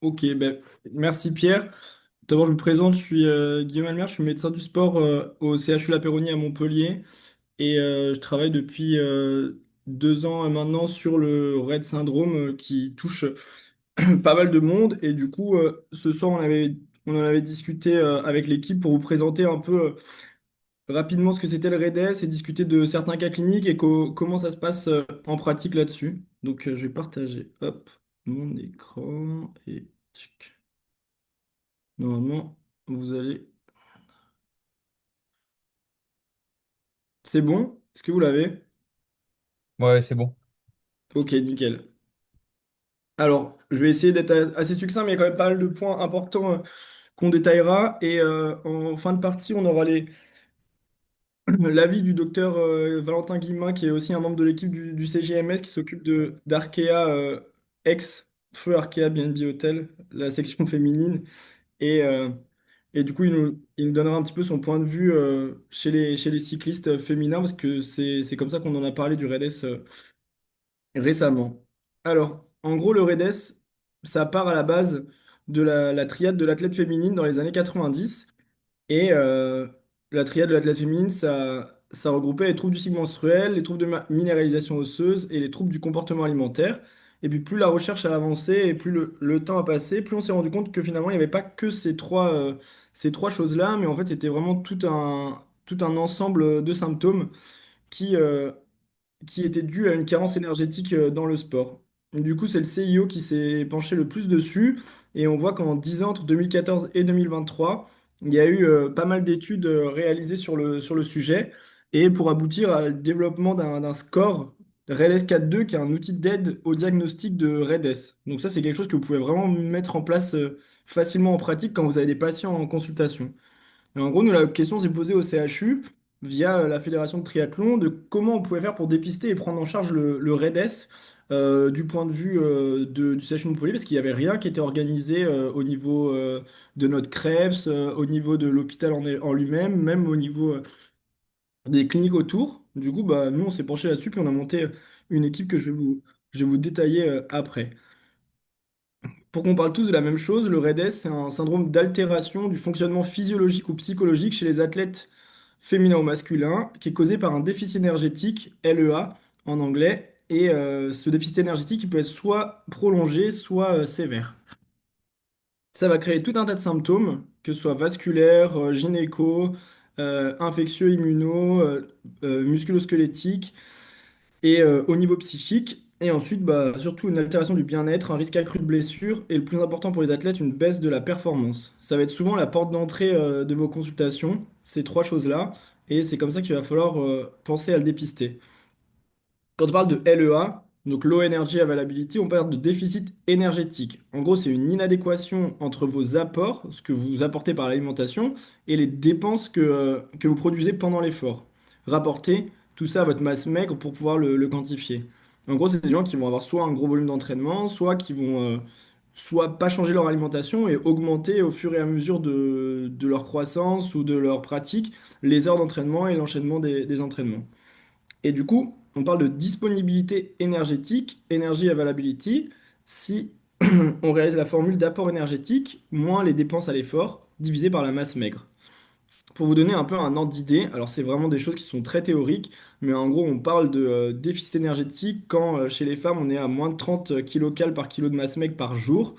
Ok, ben, merci Pierre. D'abord, je me présente, je suis Guillaume Almer, je suis médecin du sport au CHU La Péronie à Montpellier et je travaille depuis 2 ans maintenant sur le Rett syndrome qui touche pas mal de monde. Et du coup, ce soir, on en avait discuté avec l'équipe pour vous présenter un peu rapidement ce que c'était le REDS et discuter de certains cas cliniques et comment ça se passe en pratique là-dessus. Donc, je vais partager hop, mon écran et tchic. Normalement, vous allez. C'est bon? Est-ce que vous l'avez? Ouais, c'est bon. Ok, nickel. Alors, je vais essayer d'être assez succinct, mais il y a quand même pas mal de points importants qu'on détaillera. Et en fin de partie, on aura l'avis du docteur Valentin Guillemin, qui est aussi un membre de l'équipe du CGMS, qui s'occupe d'Arkea, ex-Feu Arkea BNB Hotel, la section féminine. Et, euh, et du coup, il nous donnera un petit peu son point de vue chez les cyclistes féminins, parce que c'est comme ça qu'on en a parlé du REDES récemment. Alors, en gros, le REDES, ça part à la base de la triade de l'athlète féminine dans les années 90. Et la triade de l'athlète féminine, ça regroupait les troubles du cycle menstruel, les troubles de minéralisation osseuse et les troubles du comportement alimentaire. Et puis plus la recherche a avancé et plus le temps a passé, plus on s'est rendu compte que finalement, il n'y avait pas que ces trois choses-là, mais en fait, c'était vraiment tout un ensemble de symptômes qui, euh, qui était dû à une carence énergétique dans le sport. Du coup, c'est le CIO qui s'est penché le plus dessus, et on voit qu'en 10 ans, entre 2014 et 2023, il y a eu pas mal d'études réalisées sur le sujet, et pour aboutir au développement d'un score REDS 4.2, qui est un outil d'aide au diagnostic de REDS. Donc ça, c'est quelque chose que vous pouvez vraiment mettre en place facilement en pratique quand vous avez des patients en consultation. Et en gros, nous, la question s'est posée au CHU via la Fédération de triathlon de comment on pouvait faire pour dépister et prendre en charge le REDS du point de vue du CHU de Montpellier, parce qu'il n'y avait rien qui était organisé au niveau de notre CREPS, au niveau de l'hôpital en lui-même, même au niveau des cliniques autour. Du coup, bah, nous, on s'est penché là-dessus, puis on a monté une équipe que je vais vous détailler après. Pour qu'on parle tous de la même chose, le REDS, c'est un syndrome d'altération du fonctionnement physiologique ou psychologique chez les athlètes féminins ou masculins, qui est causé par un déficit énergétique, LEA en anglais. Et ce déficit énergétique, il peut être soit prolongé, soit sévère. Ça va créer tout un tas de symptômes, que ce soit vasculaires, gynéco, infectieux, immuno, musculo-squelettiques et au niveau psychique. Et ensuite, bah, surtout une altération du bien-être, un risque accru de blessure et le plus important pour les athlètes, une baisse de la performance. Ça va être souvent la porte d'entrée de vos consultations, ces trois choses-là, et c'est comme ça qu'il va falloir penser à le dépister. Quand on parle de LEA, donc Low Energy Availability, on parle de déficit énergétique. En gros, c'est une inadéquation entre vos apports, ce que vous apportez par l'alimentation, et les dépenses que vous produisez pendant l'effort. Rapportez tout ça à votre masse maigre pour pouvoir le quantifier. En gros, c'est des gens qui vont avoir soit un gros volume d'entraînement, soit qui vont soit pas changer leur alimentation et augmenter au fur et à mesure de leur croissance ou de leur pratique les heures d'entraînement et l'enchaînement des entraînements. Et du coup, on parle de disponibilité énergétique, energy availability, si on réalise la formule d'apport énergétique moins les dépenses à l'effort divisé par la masse maigre. Pour vous donner un peu un ordre d'idée, alors c'est vraiment des choses qui sont très théoriques, mais en gros on parle de déficit énergétique quand chez les femmes on est à moins de 30 kilocalories par kilo de masse maigre par jour,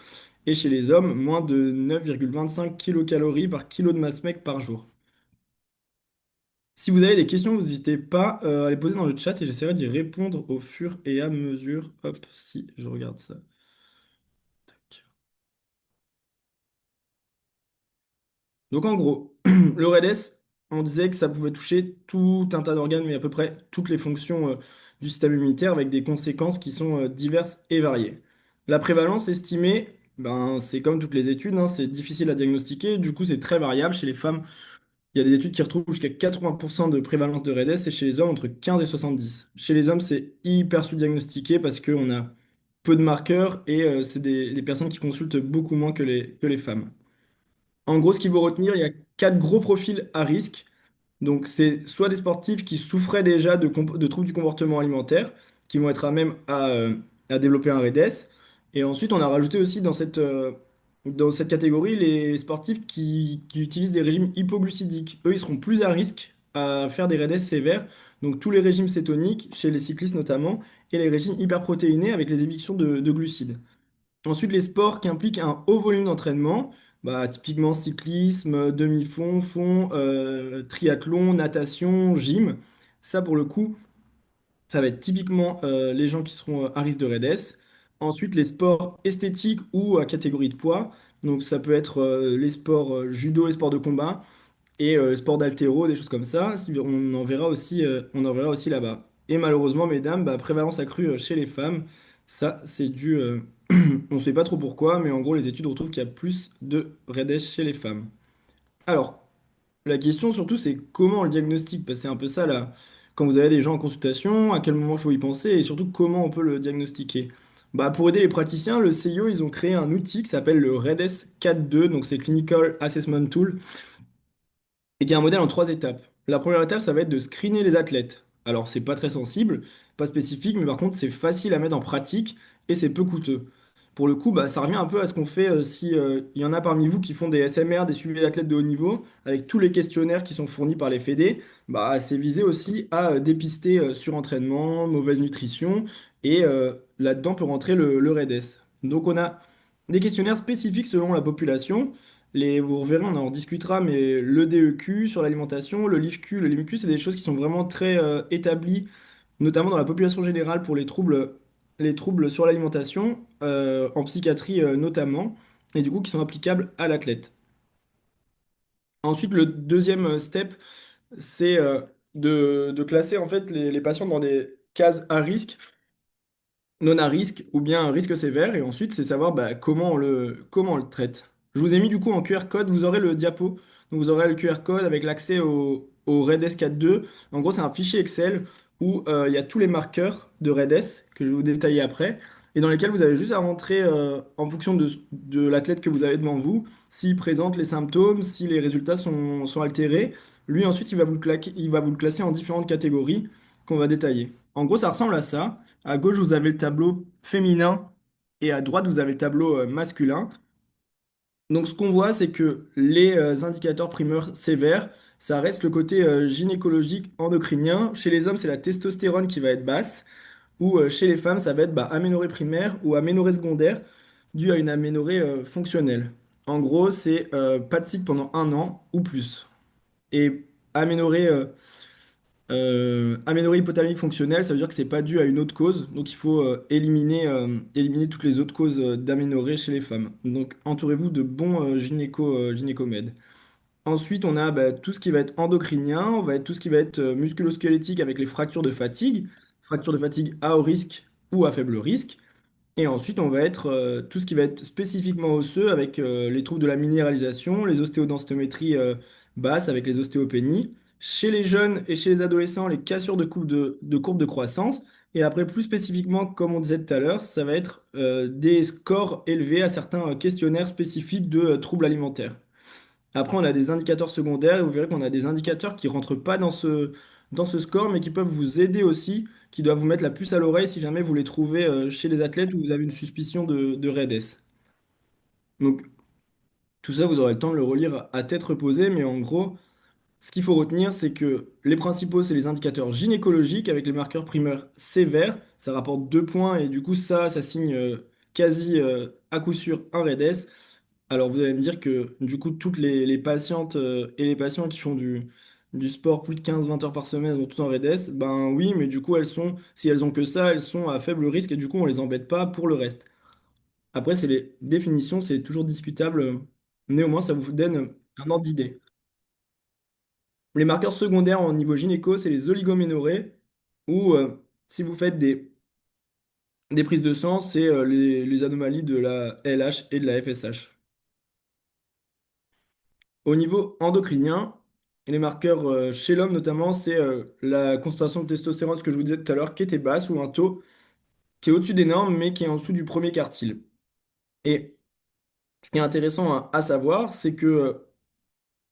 et chez les hommes moins de 9,25 kilocalories par kilo de masse maigre par jour. Si vous avez des questions, vous n'hésitez pas à les poser dans le chat et j'essaierai d'y répondre au fur et à mesure. Hop, si je regarde ça. Tac. Donc en gros, le REDS, on disait que ça pouvait toucher tout un tas d'organes, mais à peu près toutes les fonctions du système immunitaire avec des conséquences qui sont diverses et variées. La prévalence estimée, ben, c'est comme toutes les études, hein, c'est difficile à diagnostiquer, du coup c'est très variable. Chez les femmes, il y a des études qui retrouvent jusqu'à 80% de prévalence de REDS et chez les hommes entre 15 et 70. Chez les hommes, c'est hyper sous-diagnostiqué parce qu'on a peu de marqueurs et c'est des personnes qui consultent beaucoup moins que les femmes. En gros, ce qu'il faut retenir, il y a quatre gros profils à risque. Donc, c'est soit des sportifs qui souffraient déjà de troubles du comportement alimentaire, qui vont être à même à développer un REDS. Et ensuite, on a rajouté aussi dans cette Dans cette catégorie, les sportifs qui utilisent des régimes hypoglucidiques, eux, ils seront plus à risque à faire des raids sévères. Donc tous les régimes cétoniques, chez les cyclistes notamment, et les régimes hyperprotéinés avec les évictions de glucides. Ensuite, les sports qui impliquent un haut volume d'entraînement, bah, typiquement cyclisme, demi-fond, fond, triathlon, natation, gym. Ça, pour le coup, ça va être typiquement les gens qui seront à risque de REDS. Ensuite, les sports esthétiques ou à catégorie de poids. Donc, ça peut être les sports judo et sports de combat et sports d'haltéro, des choses comme ça. On en verra aussi là-bas. Et malheureusement, mesdames, bah, prévalence accrue chez les femmes. Ça, c'est dû. On ne sait pas trop pourquoi, mais en gros, les études retrouvent qu'il y a plus de REDS chez les femmes. Alors, la question surtout, c'est comment on le diagnostique, parce que c'est un peu ça là. Quand vous avez des gens en consultation, à quel moment il faut y penser et surtout comment on peut le diagnostiquer. Bah, pour aider les praticiens, le CIO, ils ont créé un outil qui s'appelle le REDS 4.2, donc c'est Clinical Assessment Tool, et qui est un modèle en trois étapes. La première étape, ça va être de screener les athlètes. Alors, c'est pas très sensible, pas spécifique, mais par contre, c'est facile à mettre en pratique et c'est peu coûteux. Pour le coup, bah, ça revient un peu à ce qu'on fait si il y en a parmi vous qui font des SMR, des suivis d'athlètes de haut niveau, avec tous les questionnaires qui sont fournis par les fédés. Bah, c'est visé aussi à dépister surentraînement, mauvaise nutrition, et là-dedans peut rentrer le REDS. Donc, on a des questionnaires spécifiques selon la population. Vous reverrez, on en discutera, mais le DEQ sur l'alimentation, le LIFQ, le LIMQ, c'est des choses qui sont vraiment très établies, notamment dans la population générale pour les troubles sur l'alimentation, en psychiatrie notamment, et du coup qui sont applicables à l'athlète. Ensuite, le deuxième step, c'est de classer en fait les patients dans des cases à risque non à risque ou bien un risque sévère. Et ensuite, c'est savoir bah, comment on le traite. Je vous ai mis du coup en QR code, vous aurez le diapo. Donc vous aurez le QR code avec l'accès au REDS 4.2. En gros, c'est un fichier Excel où il y a tous les marqueurs de REDS que je vais vous détailler après. Et dans lesquels vous avez juste à rentrer en fonction de l'athlète que vous avez devant vous, s'il présente les symptômes, si les résultats sont altérés. Lui, ensuite, il va vous le classer en différentes catégories qu'on va détailler. En gros, ça ressemble à ça. À gauche, vous avez le tableau féminin et à droite, vous avez le tableau masculin. Donc, ce qu'on voit, c'est que les indicateurs primeurs sévères, ça reste le côté gynécologique endocrinien. Chez les hommes, c'est la testostérone qui va être basse, ou chez les femmes, ça va être bah, aménorrhée primaire ou aménorrhée secondaire, due à une aménorrhée fonctionnelle. En gros, c'est pas de cycle pendant un an ou plus. Et aménorrhée aménorrhée hypothalamique fonctionnelle, ça veut dire que c'est pas dû à une autre cause, donc il faut éliminer toutes les autres causes d'aménorrhée chez les femmes. Donc entourez-vous de bons gynécomèdes. Ensuite, on a bah, tout ce qui va être endocrinien, on va être tout ce qui va être musculo-squelettique avec les fractures de fatigue à haut risque ou à faible risque. Et ensuite, on va être tout ce qui va être spécifiquement osseux avec les troubles de la minéralisation, les ostéodensitométries basses avec les ostéopénies. Chez les jeunes et chez les adolescents, les cassures de courbes de croissance. Et après, plus spécifiquement, comme on disait tout à l'heure, ça va être des scores élevés à certains questionnaires spécifiques de troubles alimentaires. Après, on a des indicateurs secondaires et vous verrez qu'on a des indicateurs qui rentrent pas dans ce score, mais qui peuvent vous aider aussi, qui doivent vous mettre la puce à l'oreille si jamais vous les trouvez chez les athlètes ou vous avez une suspicion de RAIDS. Donc, tout ça, vous aurez le temps de le relire à tête reposée, mais en gros, ce qu'il faut retenir, c'est que les principaux, c'est les indicateurs gynécologiques avec les marqueurs primaires sévères. Ça rapporte 2 points et du coup, ça signe quasi à coup sûr un RAIDS. Alors vous allez me dire que du coup toutes les patientes et les patients qui font du sport plus de 15-20 heures par semaine ont tout en REDS, ben oui, mais du coup si elles ont que ça, elles sont à faible risque et du coup on les embête pas pour le reste. Après c'est les définitions, c'est toujours discutable, néanmoins ça vous donne un ordre d'idée. Les marqueurs secondaires en niveau gynéco, c'est les oligoménorrhées ou si vous faites des prises de sang, c'est les anomalies de la LH et de la FSH. Au niveau endocrinien, les marqueurs chez l'homme notamment, c'est la concentration de testostérone, ce que je vous disais tout à l'heure, qui était basse ou un taux qui est au-dessus des normes, mais qui est en dessous du premier quartile. Et ce qui est intéressant à savoir, c'est que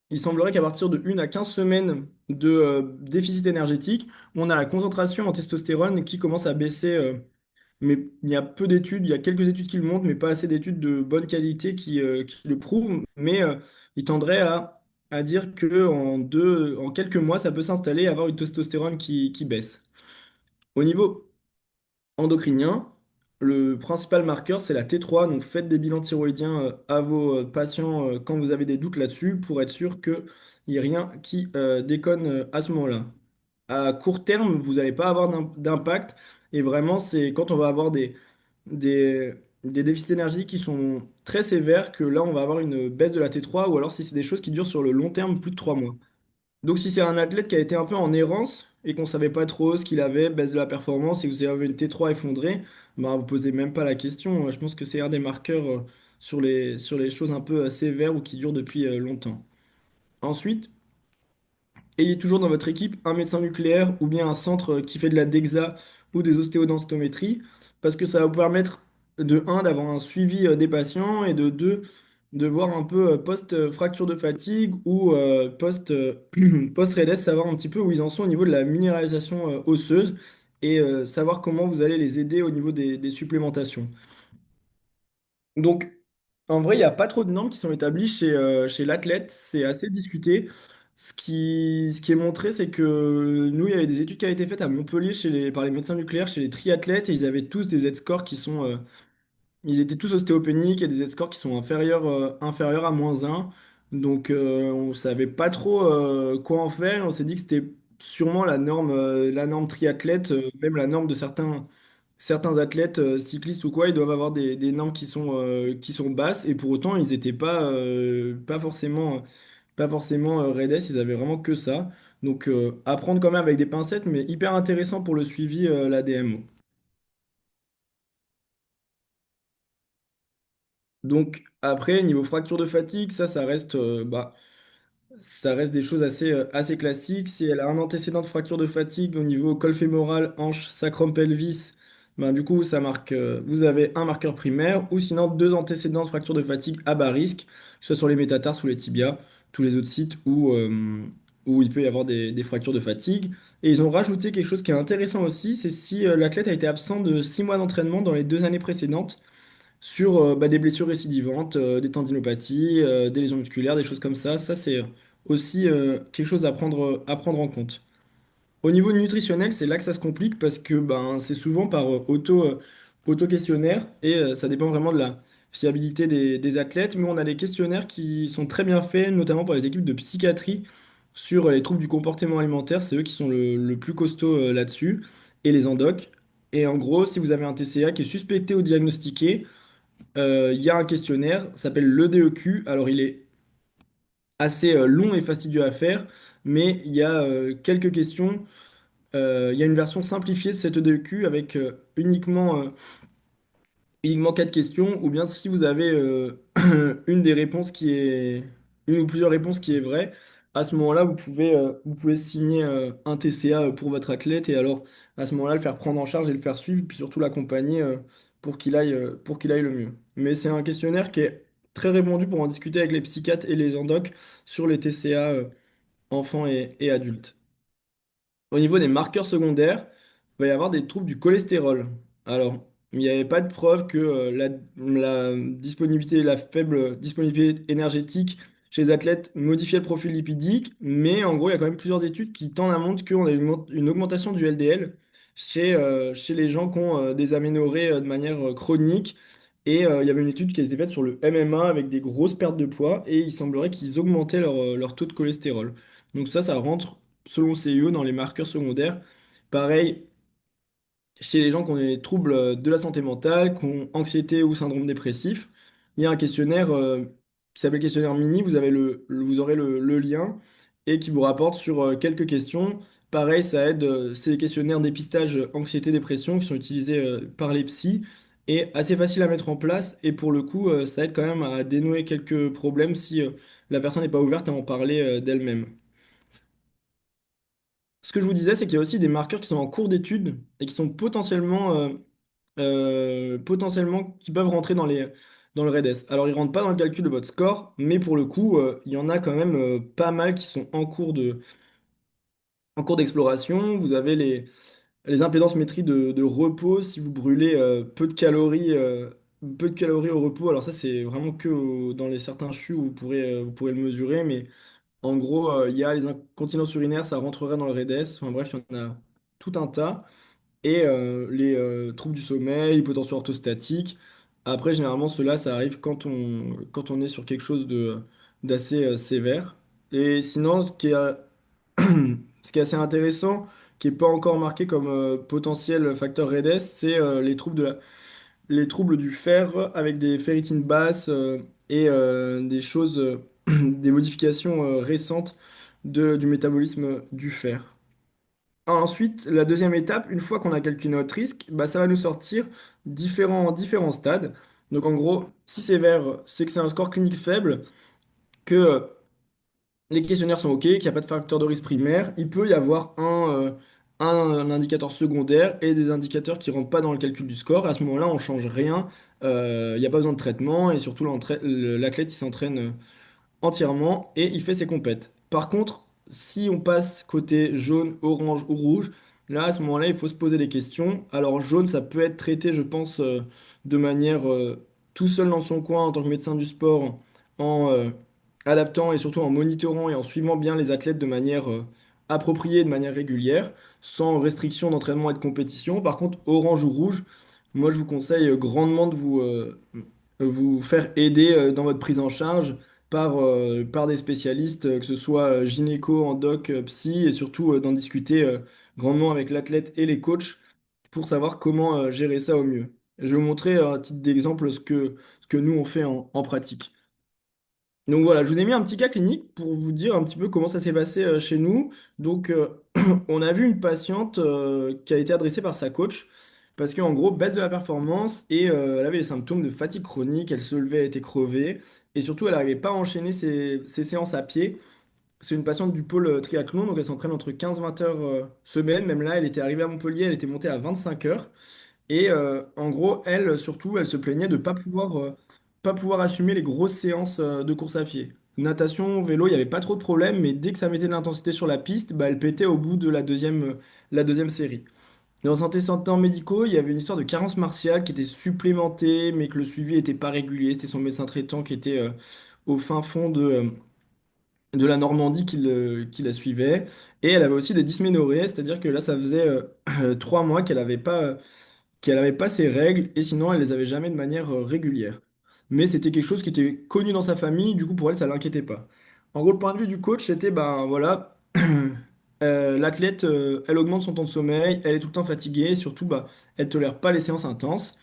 il semblerait qu'à partir de 1 à 15 semaines de déficit énergétique, on a la concentration en testostérone qui commence à baisser mais il y a peu d'études, il y a quelques études qui le montrent, mais pas assez d'études de bonne qualité qui le prouvent. Mais il tendrait à dire que en quelques mois, ça peut s'installer et avoir une testostérone qui baisse. Au niveau endocrinien, le principal marqueur, c'est la T3. Donc faites des bilans thyroïdiens à vos patients quand vous avez des doutes là-dessus pour être sûr qu'il n'y ait rien qui déconne à ce moment-là. À court terme, vous n'allez pas avoir d'impact. Et vraiment, c'est quand on va avoir des déficits énergétiques qui sont très sévères que là, on va avoir une baisse de la T3 ou alors si c'est des choses qui durent sur le long terme, plus de 3 mois. Donc si c'est un athlète qui a été un peu en errance et qu'on savait pas trop ce qu'il avait, baisse de la performance et que vous avez une T3 effondrée, bah, vous posez même pas la question. Je pense que c'est un des marqueurs sur les choses un peu sévères ou qui durent depuis longtemps. Ensuite, ayez toujours dans votre équipe un médecin nucléaire ou bien un centre qui fait de la DEXA ou des ostéodensitométries, parce que ça va vous permettre de un d'avoir un suivi des patients et de 2 de voir un peu post-fracture de fatigue ou post-REDES, savoir un petit peu où ils en sont au niveau de la minéralisation osseuse et savoir comment vous allez les aider au niveau des supplémentations. Donc, en vrai, il n'y a pas trop de normes qui sont établies chez l'athlète. C'est assez discuté. Ce qui est montré, c'est que nous, il y avait des études qui avaient été faites à Montpellier par les médecins nucléaires, chez les triathlètes, et ils avaient tous des Z-scores qui sont ils étaient tous ostéopéniques et des Z-scores qui sont inférieurs à -1. Donc, on savait pas trop quoi en faire. On s'est dit que c'était sûrement la norme triathlète, même la norme de certains athlètes cyclistes ou quoi. Ils doivent avoir des normes qui sont basses et pour autant, ils n'étaient pas forcément REDES. Ils avaient vraiment que ça. Donc, à prendre quand même avec des pincettes, mais hyper intéressant pour le suivi, la DMO. Donc après, niveau fracture de fatigue, ça reste, ça reste des choses assez classiques. Si elle a un antécédent de fracture de fatigue au niveau col fémoral, hanche, sacrum pelvis, ben, du coup, vous avez un marqueur primaire ou sinon deux antécédents de fracture de fatigue à bas risque, que ce soit sur les métatarses ou les tibias, tous les autres sites où il peut y avoir des fractures de fatigue. Et ils ont rajouté quelque chose qui est intéressant aussi, c'est si l'athlète a été absent de 6 mois d'entraînement dans les 2 années précédentes sur des blessures récidivantes, des tendinopathies, des lésions musculaires, des choses comme ça. Ça, c'est aussi quelque chose à prendre en compte. Au niveau nutritionnel, c'est là que ça se complique parce que ben, c'est souvent par auto-questionnaire et ça dépend vraiment de la fiabilité des athlètes. Mais on a des questionnaires qui sont très bien faits, notamment par les équipes de psychiatrie sur les troubles du comportement alimentaire. C'est eux qui sont le plus costaud là-dessus et les endocs. Et en gros, si vous avez un TCA qui est suspecté ou diagnostiqué, il y a un questionnaire, ça s'appelle l'EDEQ. Alors, il est assez long et fastidieux à faire, mais il y a quelques questions. Il y a une version simplifiée de cet EDEQ avec uniquement 4 questions, ou bien si vous avez une des réponses une ou plusieurs réponses qui est vraie, à ce moment-là, vous pouvez signer un TCA pour votre athlète et alors à ce moment-là, le faire prendre en charge et le faire suivre, puis surtout l'accompagner pour qu'il aille le mieux. Mais c'est un questionnaire qui est très répandu pour en discuter avec les psychiatres et les endocs sur les TCA enfants et adultes. Au niveau des marqueurs secondaires, il va y avoir des troubles du cholestérol. Alors, il n'y avait pas de preuve que la faible disponibilité énergétique chez les athlètes modifiait le profil lipidique, mais en gros, il y a quand même plusieurs études qui tendent à montrer qu'on a une augmentation du LDL chez les gens qui ont des aménorrhées de manière chronique. Et il y avait une étude qui a été faite sur le MMA avec des grosses pertes de poids et il semblerait qu'ils augmentaient leur taux de cholestérol. Donc ça rentre selon CIO dans les marqueurs secondaires. Pareil, chez les gens qui ont des troubles de la santé mentale, qui ont anxiété ou syndrome dépressif, il y a un questionnaire qui s'appelle questionnaire mini, vous aurez le lien et qui vous rapporte sur quelques questions. Pareil, ça aide, c'est des questionnaires dépistage anxiété-dépression qui sont utilisés par les psys et assez facile à mettre en place et pour le coup, ça aide quand même à dénouer quelques problèmes si la personne n'est pas ouverte à en parler d'elle-même. Ce que je vous disais, c'est qu'il y a aussi des marqueurs qui sont en cours d'étude et qui sont potentiellement qui peuvent rentrer dans le REDES. Alors, ils rentrent pas dans le calcul de votre score, mais pour le coup, il y en a quand même pas mal qui sont en cours d'exploration. Vous avez les impédances métriques de repos, si vous brûlez peu de calories au repos, alors ça c'est vraiment dans les certains CHU où vous pourrez le mesurer, mais en gros, il y a les incontinences urinaires, ça rentrerait dans le REDES, enfin bref, il y en a tout un tas, et les troubles du sommeil, l'hypotension orthostatique. Après, généralement, cela, ça arrive quand on est sur quelque chose d'assez sévère. Et sinon, ce qui est assez intéressant, qui n'est pas encore marqué comme potentiel facteur REDES, c'est les troubles du fer avec des ferritines basses et des choses, des modifications récentes du métabolisme du fer. Ensuite, la deuxième étape, une fois qu'on a calculé notre risque, bah, ça va nous sortir différents stades. Donc en gros, si c'est vert, c'est que c'est un score clinique faible, que les questionnaires sont OK, qu'il n'y a pas de facteur de risque primaire. Il peut y avoir un indicateur secondaire et des indicateurs qui ne rentrent pas dans le calcul du score. À ce moment-là, on ne change rien. Il n'y a pas besoin de traitement et surtout l'athlète il s'entraîne entièrement et il fait ses compètes. Par contre, si on passe côté jaune, orange ou rouge, là, à ce moment-là, il faut se poser des questions. Alors, jaune, ça peut être traité, je pense, de manière tout seul dans son coin en tant que médecin du sport, en adaptant et surtout en monitorant et en suivant bien les athlètes de manière appropriée, de manière régulière, sans restriction d'entraînement et de compétition. Par contre, orange ou rouge, moi, je vous conseille grandement de vous faire aider dans votre prise en charge par des spécialistes, que ce soit gynéco, endoc, psy, et surtout d'en discuter grandement avec l'athlète et les coachs pour savoir comment gérer ça au mieux. Je vais vous montrer à titre d'exemple ce que nous on fait en pratique. Donc voilà, je vous ai mis un petit cas clinique pour vous dire un petit peu comment ça s'est passé chez nous. Donc on a vu une patiente qui a été adressée par sa coach parce qu'en gros, baisse de la performance et elle avait les symptômes de fatigue chronique, elle se levait, elle était crevée et surtout elle n'arrivait pas à enchaîner ses séances à pied. C'est une patiente du pôle triathlon, donc elle s'entraîne entre 15-20 heures semaine. Même là, elle était arrivée à Montpellier, elle était montée à 25 heures. Et en gros, elle, surtout, elle se plaignait de pas pouvoir assumer les grosses séances de course à pied. Natation, vélo, il n'y avait pas trop de problème, mais dès que ça mettait de l'intensité sur la piste, bah, elle pétait au bout de la deuxième série. Dans Santé en médicaux, il y avait une histoire de carence martiale qui était supplémentée, mais que le suivi n'était pas régulier. C'était son médecin traitant qui était au fin fond de la Normandie qui la suivait. Et elle avait aussi des dysménorrhées, c'est-à-dire que là, ça faisait 3 mois qu'elle avait pas ses règles et sinon elle les avait jamais de manière régulière. Mais c'était quelque chose qui était connu dans sa famille, du coup pour elle ça l'inquiétait pas. En gros, le point de vue du coach, c'était ben voilà, l'athlète elle augmente son temps de sommeil, elle est tout le temps fatiguée, et surtout bah elle tolère pas les séances intenses.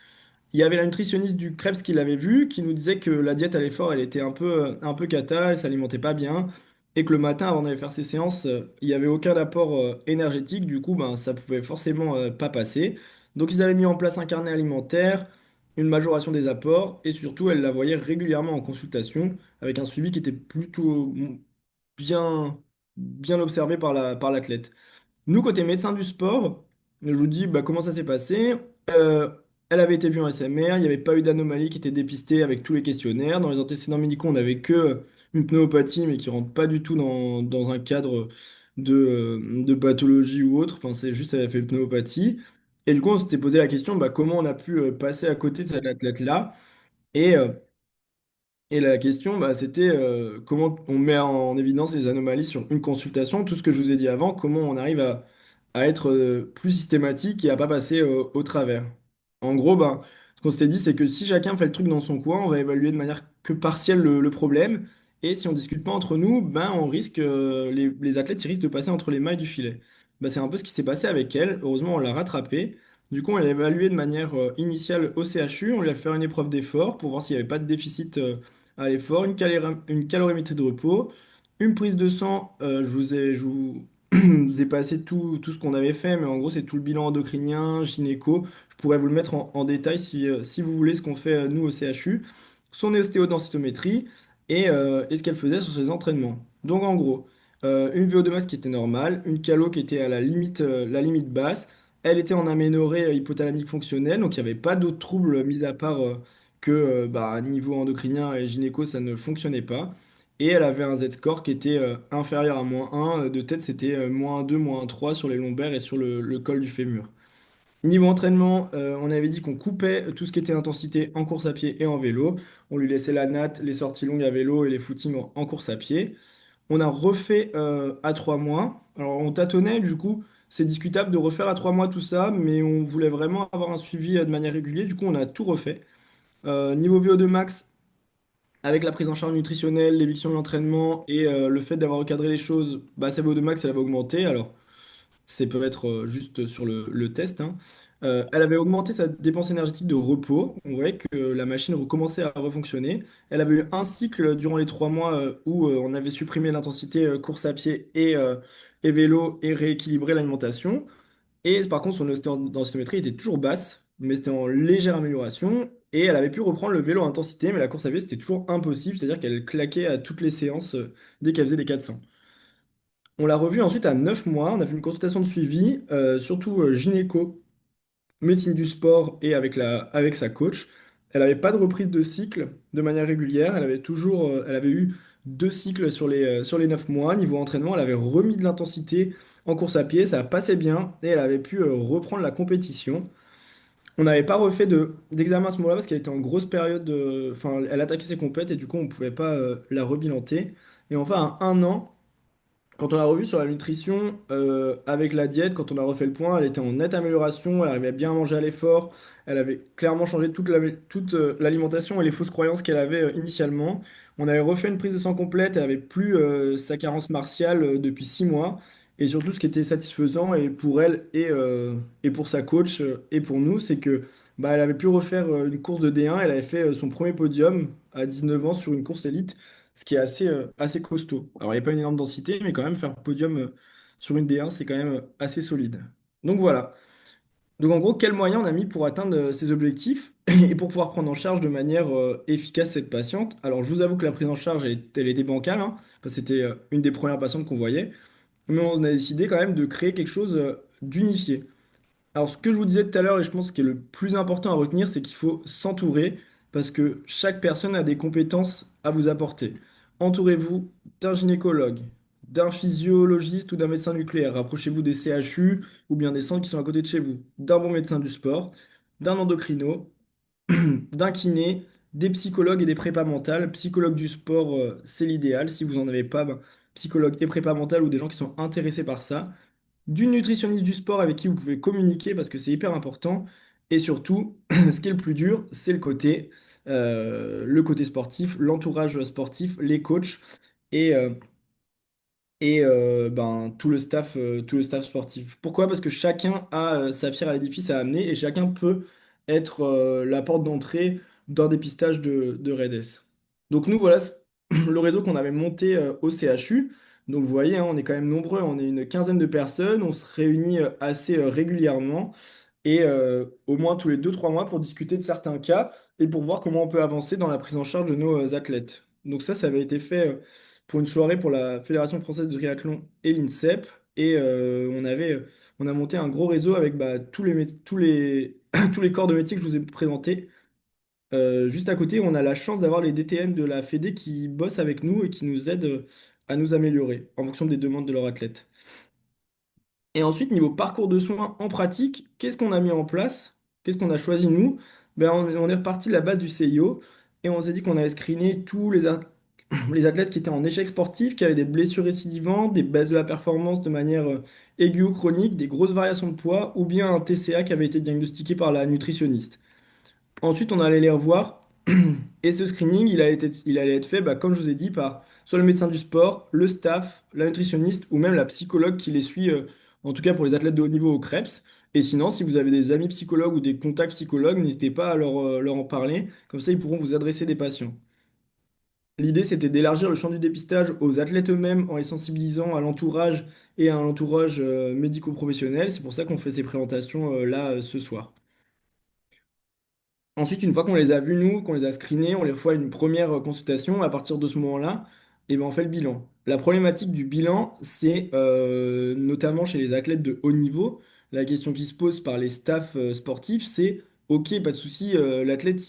Il y avait la nutritionniste du Krebs qui l'avait vu, qui nous disait que la diète à l'effort, elle était un peu cata, elle s'alimentait pas bien, et que le matin, avant d'aller faire ses séances, il n'y avait aucun apport énergétique, du coup, ben, ça pouvait forcément pas passer. Donc ils avaient mis en place un carnet alimentaire, une majoration des apports, et surtout, elle la voyait régulièrement en consultation, avec un suivi qui était plutôt bien, bien observé par l'athlète. Nous, côté médecin du sport, je vous dis bah, comment ça s'est passé. Euh, Elle avait été vue en SMR, il n'y avait pas eu d'anomalie qui était dépistée avec tous les questionnaires. Dans les antécédents médicaux, on n'avait que une pneumopathie, mais qui rentre pas du tout dans un cadre de pathologie ou autre. Enfin, c'est juste, elle a fait une pneumopathie. Et du coup, on s'était posé la question, bah, comment on a pu passer à côté de cet athlète-là. Et et la question, bah, c'était comment on met en évidence les anomalies sur une consultation, tout ce que je vous ai dit avant, comment on arrive à être plus systématique et à pas passer au travers. En gros, bah, ce qu'on s'était dit, c'est que si chacun fait le truc dans son coin, on va évaluer de manière que partielle le problème. Et si on discute pas entre nous, ben, on risque, les athlètes ils risquent de passer entre les mailles du filet. Bah, c'est un peu ce qui s'est passé avec elle. Heureusement, on l'a rattrapée. Du coup, on l'a évaluée de manière initiale au CHU. On lui a fait une épreuve d'effort pour voir s'il n'y avait pas de déficit à l'effort, une calorimétrie de repos, une prise de sang. Je vous ai passé tout ce qu'on avait fait, mais en gros, c'est tout le bilan endocrinien, gynéco. Je pourrais vous le mettre en détail si vous voulez ce qu'on fait nous au CHU. Son ostéodensitométrie et ce qu'elle faisait sur ses entraînements. Donc, en gros, une VO2 max qui était normale, une calo qui était à la limite basse. Elle était en aménorrhée hypothalamique fonctionnelle, donc il n'y avait pas d'autres troubles mis à part que bah, niveau endocrinien et gynéco, ça ne fonctionnait pas. Et elle avait un Z-score qui était inférieur à -1. De tête, c'était -2, -3 sur les lombaires et sur le col du fémur. Niveau entraînement, on avait dit qu'on coupait tout ce qui était intensité en course à pied et en vélo. On lui laissait la natte, les sorties longues à vélo et les footings en course à pied. On a refait à 3 mois. Alors on tâtonnait, du coup, c'est discutable de refaire à 3 mois tout ça, mais on voulait vraiment avoir un suivi de manière régulière. Du coup, on a tout refait. Niveau VO2 max, avec la prise en charge nutritionnelle, l'éviction de l'entraînement et le fait d'avoir recadré les choses, bah, sa VO2 max, elle avait augmenté. Alors, c'est peut être juste sur le test, hein. Elle avait augmenté sa dépense énergétique de repos. On voyait que la machine recommençait à refonctionner. Elle avait eu un cycle durant les 3 mois où on avait supprimé l'intensité course à pied et vélo et rééquilibré l'alimentation. Et par contre, son densitométrie était toujours basse, mais c'était en légère amélioration. Et elle avait pu reprendre le vélo à intensité, mais la course à pied, c'était toujours impossible, c'est-à-dire qu'elle claquait à toutes les séances dès qu'elle faisait des 400. On l'a revue ensuite à 9 mois, on a fait une consultation de suivi, surtout gynéco, médecine du sport et avec sa coach. Elle n'avait pas de reprise de cycle de manière régulière, elle avait eu 2 cycles sur les 9 mois. Niveau entraînement, elle avait remis de l'intensité en course à pied, ça passait bien et elle avait pu reprendre la compétition. On n'avait pas refait d'examen à ce moment-là parce qu'elle était en grosse période Enfin, elle attaquait ses compètes et du coup, on ne pouvait pas la rebilanter. Et enfin, à 1 an, quand on l'a revue sur la nutrition, avec la diète, quand on a refait le point, elle était en nette amélioration, elle arrivait bien à manger à l'effort, elle avait clairement changé toute l'alimentation et les fausses croyances qu'elle avait initialement. On avait refait une prise de sang complète, elle avait plus sa carence martiale depuis 6 mois. Et surtout, ce qui était satisfaisant et pour elle et pour sa coach et pour nous, c'est que bah, elle avait pu refaire une course de D1, elle avait fait son premier podium à 19 ans sur une course élite, ce qui est assez costaud. Alors, il n'y a pas une énorme densité, mais quand même, faire podium sur une D1, c'est quand même assez solide. Donc voilà. Donc en gros, quels moyens on a mis pour atteindre ces objectifs et pour pouvoir prendre en charge de manière efficace cette patiente? Alors, je vous avoue que la prise en charge, elle était bancale, hein, parce que c'était une des premières patientes qu'on voyait, mais on a décidé quand même de créer quelque chose d'unifié. Alors, ce que je vous disais tout à l'heure, et je pense que le plus important à retenir, c'est qu'il faut s'entourer parce que chaque personne a des compétences à vous apporter. Entourez-vous d'un gynécologue, d'un physiologiste ou d'un médecin nucléaire. Rapprochez-vous des CHU ou bien des centres qui sont à côté de chez vous, d'un bon médecin du sport, d'un endocrino, d'un kiné, des psychologues et des prépas mentales. Psychologue du sport, c'est l'idéal. Si vous n'en avez pas, ben, psychologue et prépa mentale ou des gens qui sont intéressés par ça, d'une nutritionniste du sport avec qui vous pouvez communiquer parce que c'est hyper important. Et surtout, ce qui est le plus dur, c'est le côté sportif, l'entourage sportif, les coachs et, euh, ben, tout le staff sportif. Pourquoi? Parce que chacun a sa pierre à l'édifice à amener et chacun peut être la porte d'entrée d'un dépistage de REDS. Donc nous, voilà le réseau qu'on avait monté au CHU. Donc vous voyez, hein, on est quand même nombreux, on est une quinzaine de personnes, on se réunit assez régulièrement et au moins tous les 2 3 mois pour discuter de certains cas et pour voir comment on peut avancer dans la prise en charge de nos athlètes. Donc ça avait été fait pour une soirée pour la Fédération française de triathlon et l'INSEP. Et on a monté un gros réseau avec bah, tous les corps de métier que je vous ai présentés. Juste à côté, on a la chance d'avoir les DTN de la Fédé qui bossent avec nous et qui nous aident à nous améliorer en fonction des demandes de leurs athlètes. Et ensuite, niveau parcours de soins en pratique, qu'est-ce qu'on a mis en place? Qu'est-ce qu'on a choisi nous? Ben, on est reparti de la base du CIO et on s'est dit qu'on allait screener tous les athlètes qui étaient en échec sportif, qui avaient des blessures récidivantes, des baisses de la performance de manière aiguë ou chronique, des grosses variations de poids ou bien un TCA qui avait été diagnostiqué par la nutritionniste. Ensuite, on allait les revoir. Et ce screening, il allait être fait, bah, comme je vous ai dit, par soit le médecin du sport, le staff, la nutritionniste ou même la psychologue qui les suit, en tout cas pour les athlètes de haut niveau au CREPS. Et sinon, si vous avez des amis psychologues ou des contacts psychologues, n'hésitez pas à leur en parler. Comme ça, ils pourront vous adresser des patients. L'idée, c'était d'élargir le champ du dépistage aux athlètes eux-mêmes en les sensibilisant à l'entourage et à l'entourage médico-professionnel. C'est pour ça qu'on fait ces présentations là ce soir. Ensuite, une fois qu'on les a vus, nous, qu'on les a screenés, on les reçoit à une première consultation. À partir de ce moment-là, et ben, on fait le bilan. La problématique du bilan, c'est notamment chez les athlètes de haut niveau, la question qui se pose par les staffs sportifs, c'est ok, pas de souci, l'athlète,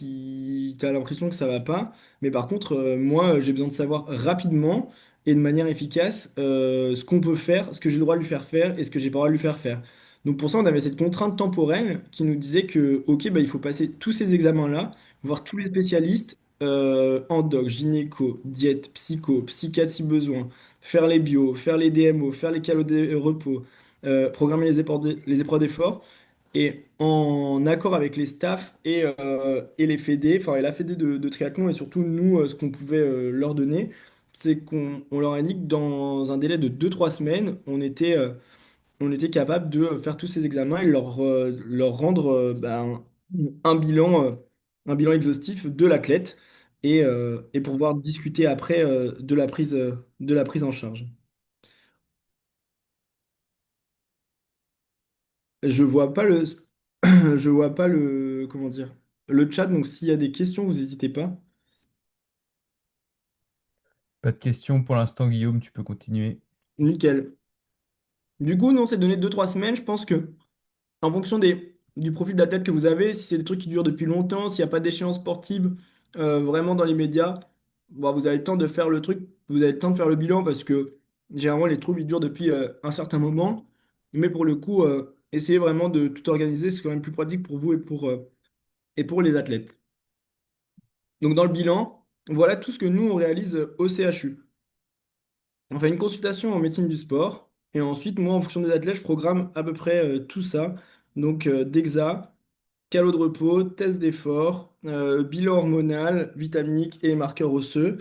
t'as l'impression que ça va pas, mais par contre, moi, j'ai besoin de savoir rapidement et de manière efficace ce qu'on peut faire, ce que j'ai le droit de lui faire faire et ce que j'ai pas le droit de lui faire faire. Donc pour ça, on avait cette contrainte temporelle qui nous disait que, ok, bah, il faut passer tous ces examens-là, voir tous les spécialistes, endoc, gynéco, diète, psycho, psychiatre si besoin, faire les bios, faire les DMO, faire les calots de repos, programmer les épreuves d'effort. Et en accord avec les staffs et les fédés, enfin et la fédé de triathlon et surtout nous, ce qu'on pouvait leur donner, c'est qu'on leur a dit que dans un délai de 2 3 semaines, on était capable de faire tous ces examens et leur rendre un bilan, un bilan exhaustif de l'athlète et pouvoir discuter après de la prise en charge. Je vois pas le, je vois pas le, comment dire, le chat. Donc s'il y a des questions, vous n'hésitez pas. Pas de questions pour l'instant, Guillaume, tu peux continuer. Nickel. Du coup, non, c'est donné 2 3 semaines. Je pense que en fonction du profil d'athlète que vous avez, si c'est des trucs qui durent depuis longtemps, s'il n'y a pas d'échéance sportive vraiment dans les médias, bon, vous avez le temps de faire le truc, vous avez le temps de faire le bilan parce que généralement les troubles ils durent depuis un certain moment. Mais pour le coup, essayez vraiment de tout organiser, c'est quand même plus pratique pour vous et pour les athlètes. Donc dans le bilan, voilà tout ce que nous on réalise au CHU. On fait une consultation en médecine du sport et ensuite moi en fonction des athlètes je programme à peu près tout ça. Donc DEXA, calo de repos, test d'effort, bilan hormonal, vitaminique et marqueurs osseux.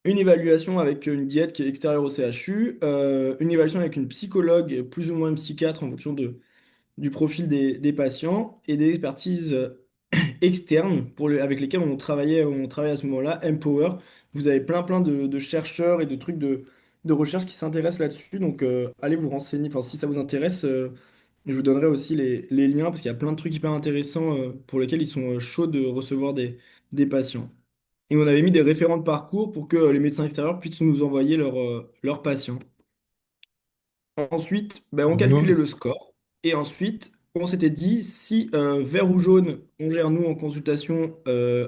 Une évaluation avec une diète qui est extérieure au CHU, une évaluation avec une psychologue, plus ou moins une psychiatre en fonction du profil des patients, et des expertises externes avec lesquels on travaillait à ce moment-là, Empower. Vous avez plein de chercheurs et de trucs de recherche qui s'intéressent là-dessus. Donc, allez vous renseigner. Enfin, si ça vous intéresse, je vous donnerai aussi les liens parce qu'il y a plein de trucs hyper intéressants pour lesquels ils sont chauds de recevoir des patients. Et on avait mis des référents de parcours pour que les médecins extérieurs puissent nous envoyer leurs patients. Ensuite, ben, on calculait Guillaume, le score. Et ensuite, on s'était dit, si vert ou jaune, on gère nous en consultation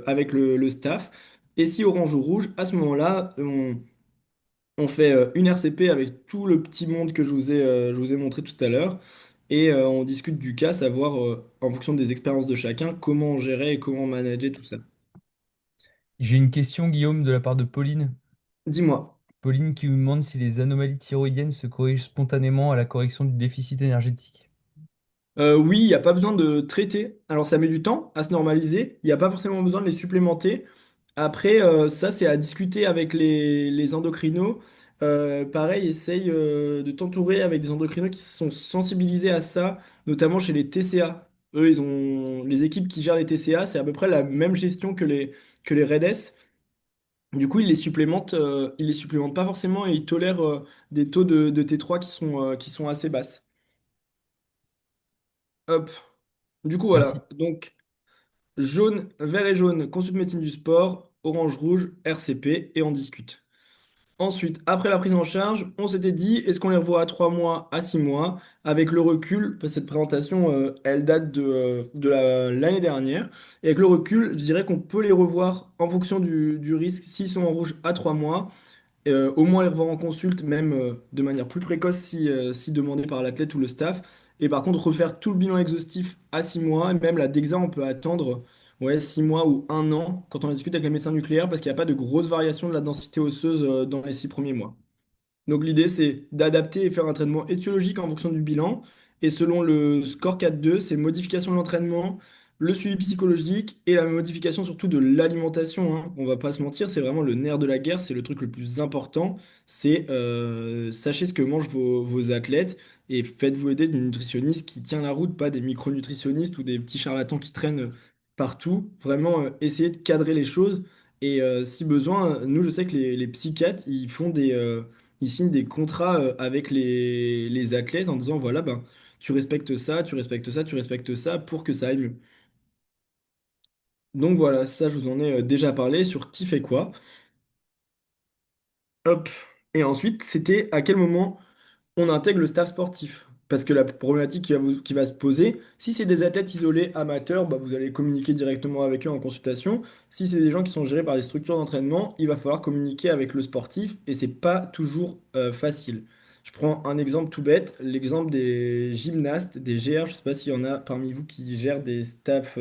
avec le staff. Et si orange ou rouge, à ce moment-là, on fait une RCP avec tout le petit monde que je vous ai montré tout à l'heure. Et on discute du cas, savoir, en fonction des expériences de chacun, comment on gérait et comment on manageait tout ça. j'ai une question, Guillaume, de la part de Pauline. Dis-moi. Pauline qui nous demande si les anomalies thyroïdiennes se corrigent spontanément à la correction du déficit énergétique. Oui, il n'y a pas besoin de traiter. Alors ça met du temps à se normaliser. Il n'y a pas forcément besoin de les supplémenter. Après, ça, c'est à discuter avec les endocrinos. Pareil, essaye de t'entourer avec des endocrinos qui sont sensibilisés à ça, notamment chez les TCA. Eux, ils ont les équipes qui gèrent les TCA, c'est à peu près la même gestion que les RED-S. Du coup, ils les supplémentent pas forcément et ils tolèrent des taux de T3 qui sont assez basses. Hop. Du coup, Merci. voilà. Donc, jaune, vert et jaune, consulte médecine du sport, orange, rouge, RCP, et on discute. Ensuite, après la prise en charge, on s'était dit, est-ce qu'on les revoit à 3 mois, à 6 mois, avec le recul, parce que cette présentation, elle date de l'année dernière, et avec le recul, je dirais qu'on peut les revoir en fonction du risque, s'ils sont en rouge à 3 mois, au moins les revoir en consulte, même de manière plus précoce si demandé par l'athlète ou le staff. Et par contre, refaire tout le bilan exhaustif à 6 mois, et même la DEXA, on peut attendre 6 mois ou 1 an quand on discute avec les médecins nucléaires parce qu'il n'y a pas de grosse variation de la densité osseuse dans les 6 premiers mois. Donc l'idée, c'est d'adapter et faire un traitement étiologique en fonction du bilan. Et selon le score 4-2, c'est modification de l'entraînement, le suivi psychologique et la modification surtout de l'alimentation, hein. On va pas se mentir, c'est vraiment le nerf de la guerre, c'est le truc le plus important. C'est sachez ce que mangent vos athlètes et faites-vous aider d'une nutritionniste qui tient la route, pas des micronutritionnistes ou des petits charlatans qui traînent partout. Vraiment, essayez de cadrer les choses. Et si besoin, nous, je sais que les psychiatres, ils signent des contrats avec les athlètes en disant, voilà, ben, tu respectes ça, tu respectes ça, tu respectes ça pour que ça aille mieux. Donc voilà, ça, je vous en ai déjà parlé sur qui fait quoi. Hop. Et ensuite, c'était à quel moment on intègre le staff sportif. Parce que la problématique qui va se poser, si c'est des athlètes isolés amateurs, bah, vous allez communiquer directement avec eux en consultation. Si c'est des gens qui sont gérés par des structures d'entraînement, il va falloir communiquer avec le sportif et c'est pas toujours facile. Je prends un exemple tout bête, l'exemple des gymnastes, des GR. Je sais pas s'il y en a parmi vous qui gèrent des staffs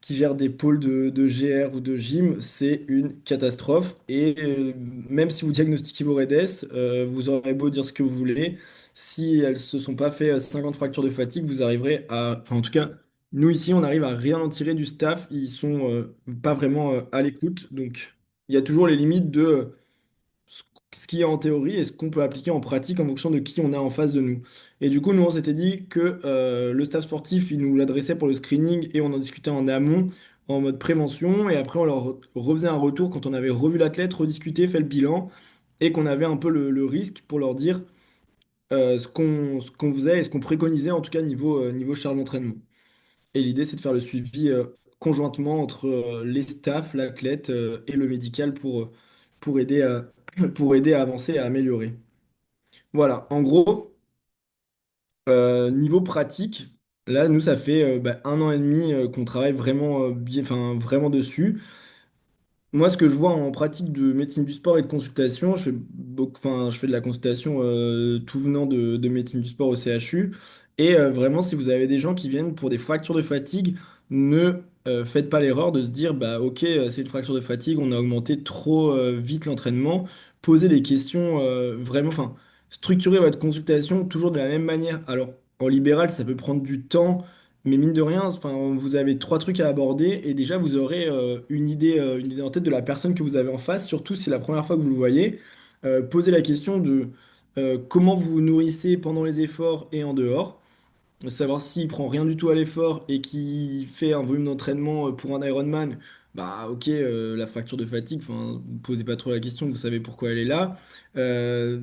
qui gère des pôles de GR ou de gym, c'est une catastrophe. Et même si vous diagnostiquez vos REDS, vous aurez beau dire ce que vous voulez, si elles se sont pas fait 50 fractures de fatigue, vous arriverez à... Enfin, en tout cas, nous ici, on arrive à rien en tirer du staff. Ils sont pas vraiment à l'écoute. Donc, il y a toujours les limites de ce ce qui est en théorie et ce qu'on peut appliquer en pratique en fonction de qui on a en face de nous. Et du coup, nous, on s'était dit que le staff sportif, il nous l'adressait pour le screening et on en discutait en amont, en mode prévention. Et après, on leur refaisait un retour quand on avait revu l'athlète, rediscuté, fait le bilan et qu'on avait un peu le risque pour leur dire ce qu'on faisait et ce qu'on préconisait, en tout cas niveau charge d'entraînement. Et l'idée, c'est de faire le suivi conjointement entre les staffs, l'athlète et le médical pour aider pour aider à avancer et à améliorer. Voilà, en gros, niveau pratique, là, nous, ça fait bah, 1 an et demi qu'on travaille vraiment, bien, enfin, vraiment dessus. Moi, ce que je vois en pratique de médecine du sport et de consultation, je fais de la consultation tout venant de médecine du sport au CHU. Et vraiment, si vous avez des gens qui viennent pour des fractures de fatigue, ne faites pas l'erreur de se dire, bah ok, c'est une fracture de fatigue, on a augmenté trop vite l'entraînement. Posez des questions vraiment, enfin, structurez votre consultation toujours de la même manière. Alors, en libéral, ça peut prendre du temps. Mais mine de rien, enfin, vous avez trois trucs à aborder et déjà vous aurez une idée en tête de la personne que vous avez en face, surtout si c'est la première fois que vous le voyez. Posez la question de comment vous vous nourrissez pendant les efforts et en dehors. Savoir s'il prend rien du tout à l'effort et qu'il fait un volume d'entraînement pour un Ironman, bah ok, la fracture de fatigue, enfin, vous posez pas trop la question, vous savez pourquoi elle est là.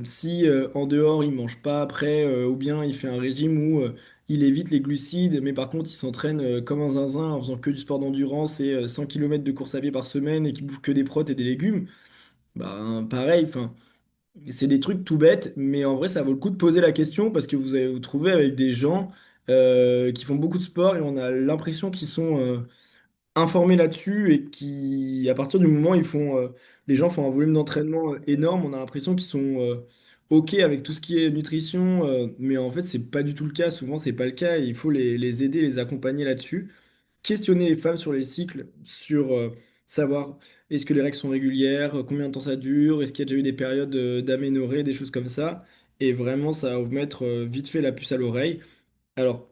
Si en dehors il mange pas après, ou bien il fait un régime où il évite les glucides, mais par contre il s'entraîne comme un zinzin en faisant que du sport d'endurance et 100 km de course à pied par semaine et qui bouffe que des protes et des légumes, bah pareil, enfin. C'est des trucs tout bêtes, mais en vrai, ça vaut le coup de poser la question parce que vous allez vous trouver avec des gens qui font beaucoup de sport et on a l'impression qu'ils sont informés là-dessus et qui, à partir du moment où les gens font un volume d'entraînement énorme, on a l'impression qu'ils sont OK avec tout ce qui est nutrition, mais en fait, c'est pas du tout le cas. Souvent, c'est pas le cas et il faut les aider, les accompagner là-dessus, questionner les femmes sur les cycles, sur savoir est-ce que les règles sont régulières, combien de temps ça dure, est-ce qu'il y a déjà eu des périodes d'aménorrhée, des choses comme ça. Et vraiment, ça va vous mettre vite fait la puce à l'oreille. Alors,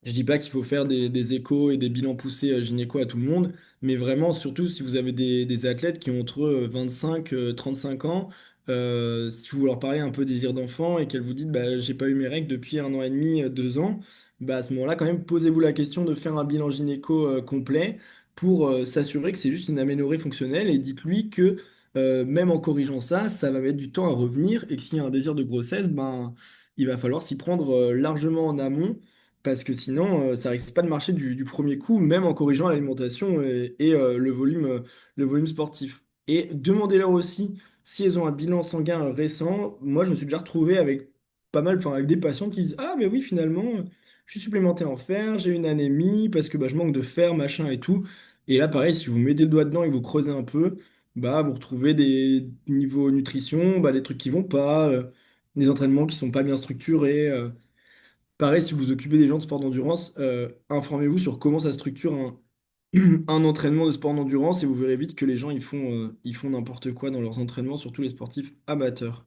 je dis pas qu'il faut faire des échos et des bilans poussés gynéco à tout le monde, mais vraiment, surtout si vous avez des athlètes qui ont entre 25 35 ans, si vous leur parlez un peu désir d'enfant et qu'elles vous disent bah, j'ai pas eu mes règles depuis 1 an et demi, 2 ans, bah, à ce moment-là, quand même, posez-vous la question de faire un bilan gynéco complet pour s'assurer que c'est juste une aménorrhée fonctionnelle et dites-lui que même en corrigeant ça, ça va mettre du temps à revenir et que s'il y a un désir de grossesse, ben, il va falloir s'y prendre largement en amont parce que sinon, ça risque pas de marcher du premier coup, même en corrigeant l'alimentation et le volume sportif. Et demandez-leur aussi si elles ont un bilan sanguin récent. Moi, je me suis déjà retrouvé avec pas mal, enfin, avec des patients qui disent, ah, mais oui, finalement, je suis supplémenté en fer, j'ai une anémie parce que bah, je manque de fer, machin et tout. Et là, pareil, si vous mettez le doigt dedans et que vous creusez un peu, bah, vous retrouvez des niveaux nutrition, bah, des trucs qui vont pas, des entraînements qui sont pas bien structurés. Pareil, si vous occupez des gens de sport d'endurance, informez-vous sur comment ça structure un entraînement de sport d'endurance et vous verrez vite que les gens ils font n'importe quoi dans leurs entraînements, surtout les sportifs amateurs.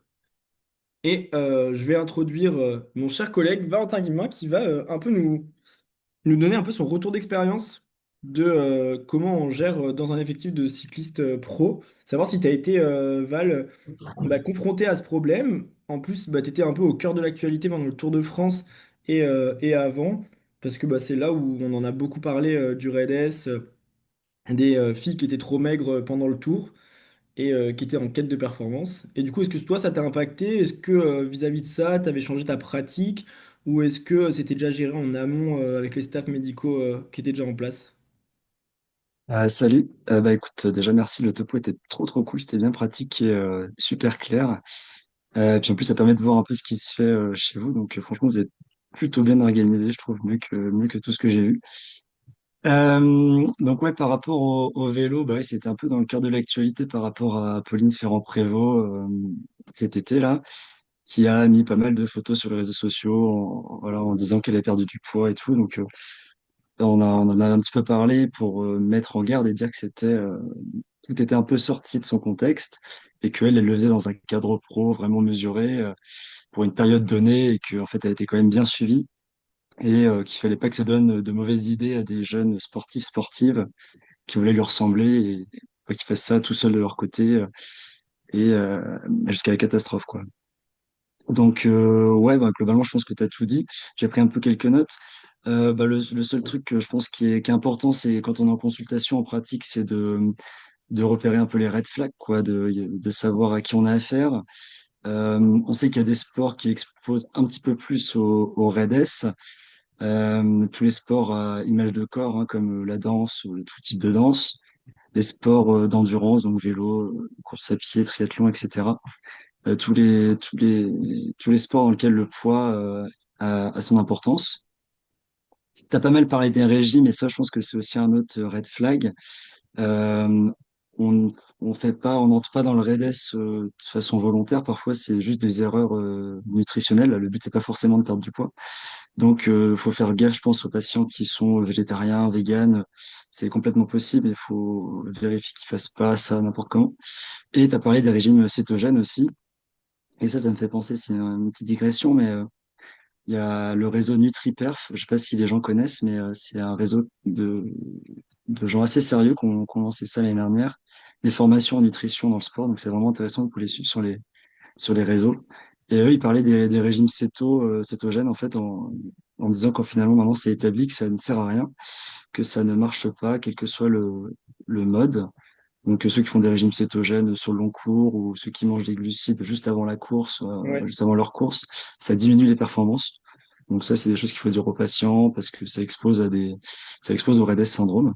Et je vais introduire mon cher collègue Valentin Guillemin qui va un peu nous donner un peu son retour d'expérience de comment on gère dans un effectif de cyclistes pro. Savoir si tu as été, Val, bah, confronté à ce problème. En plus, bah, tu étais un peu au cœur de l'actualité pendant le Tour de France et avant, parce que bah, c'est là où on en a beaucoup parlé du REDS, des filles qui étaient trop maigres pendant le Tour et qui étaient en quête de performance. Et du coup, est-ce que toi, ça t'a impacté? Est-ce que vis-à-vis de ça, tu avais changé ta pratique? Ou est-ce que c'était déjà géré en amont avec les staffs médicaux qui étaient déjà en place? Salut, bah écoute, déjà merci, le topo était trop trop cool, c'était bien pratique et super clair. Puis en plus, ça permet de voir un peu ce qui se fait chez vous. Donc franchement, vous êtes plutôt bien organisé, je trouve, mieux que tout ce que j'ai vu. Donc ouais, par rapport au vélo, bah ouais, c'était un peu dans le cœur de l'actualité par rapport à Pauline Ferrand-Prévot cet été là, qui a mis pas mal de photos sur les réseaux sociaux, voilà, en disant qu'elle avait perdu du poids et tout. Donc on en a un petit peu parlé pour mettre en garde et dire que tout était un peu sorti de son contexte et elle le faisait dans un cadre pro vraiment mesuré pour une période donnée et qu'en fait elle était quand même bien suivie et qu'il fallait pas que ça donne de mauvaises idées à des jeunes sportifs, sportives qui voulaient lui ressembler et pas qu'ils fassent ça tout seuls de leur côté et jusqu'à la catastrophe quoi. Donc ouais, bah, globalement je pense que tu as tout dit. J'ai pris un peu quelques notes. Le seul truc que je pense qui est important, c'est quand on est en consultation en pratique, c'est de repérer un peu les red flags, quoi, de savoir à qui on a affaire. On sait qu'il y a des sports qui exposent un petit peu plus au RED-S. Tous les sports à image de corps, hein, comme la danse ou tout type de danse, les sports d'endurance, donc vélo, course à pied, triathlon, etc. Tous les sports dans lesquels le poids a son importance. T'as pas mal parlé des régimes, et ça, je pense que c'est aussi un autre red flag. Euh, on on n'entre pas dans le RED-S de façon volontaire. Parfois, c'est juste des erreurs nutritionnelles. Le but, c'est pas forcément de perdre du poids. Donc, faut faire gaffe, je pense, aux patients qui sont végétariens, véganes. C'est complètement possible. Il faut vérifier qu'ils fassent pas ça n'importe comment. Et tu as parlé des régimes cétogènes aussi. Et ça me fait penser, c'est une petite digression, mais il y a le réseau NutriPerf. Je sais pas si les gens connaissent, mais c'est un réseau de gens assez sérieux qui ont lancé ça l'année dernière. Des formations en nutrition dans le sport. Donc, c'est vraiment intéressant. Vous pouvez les suivre sur les réseaux. Et eux, ils parlaient des régimes cétogènes, en fait, en disant qu'en finalement, maintenant, c'est établi que ça ne sert à rien, que ça ne marche pas, quel que soit le mode. Donc, ceux qui font des régimes cétogènes sur le long cours ou ceux qui mangent des glucides juste avant la course, Ouais. juste avant leur course, ça diminue les performances. Donc ça, c'est des choses qu'il faut dire aux patients parce que ça expose au RED-S syndrome.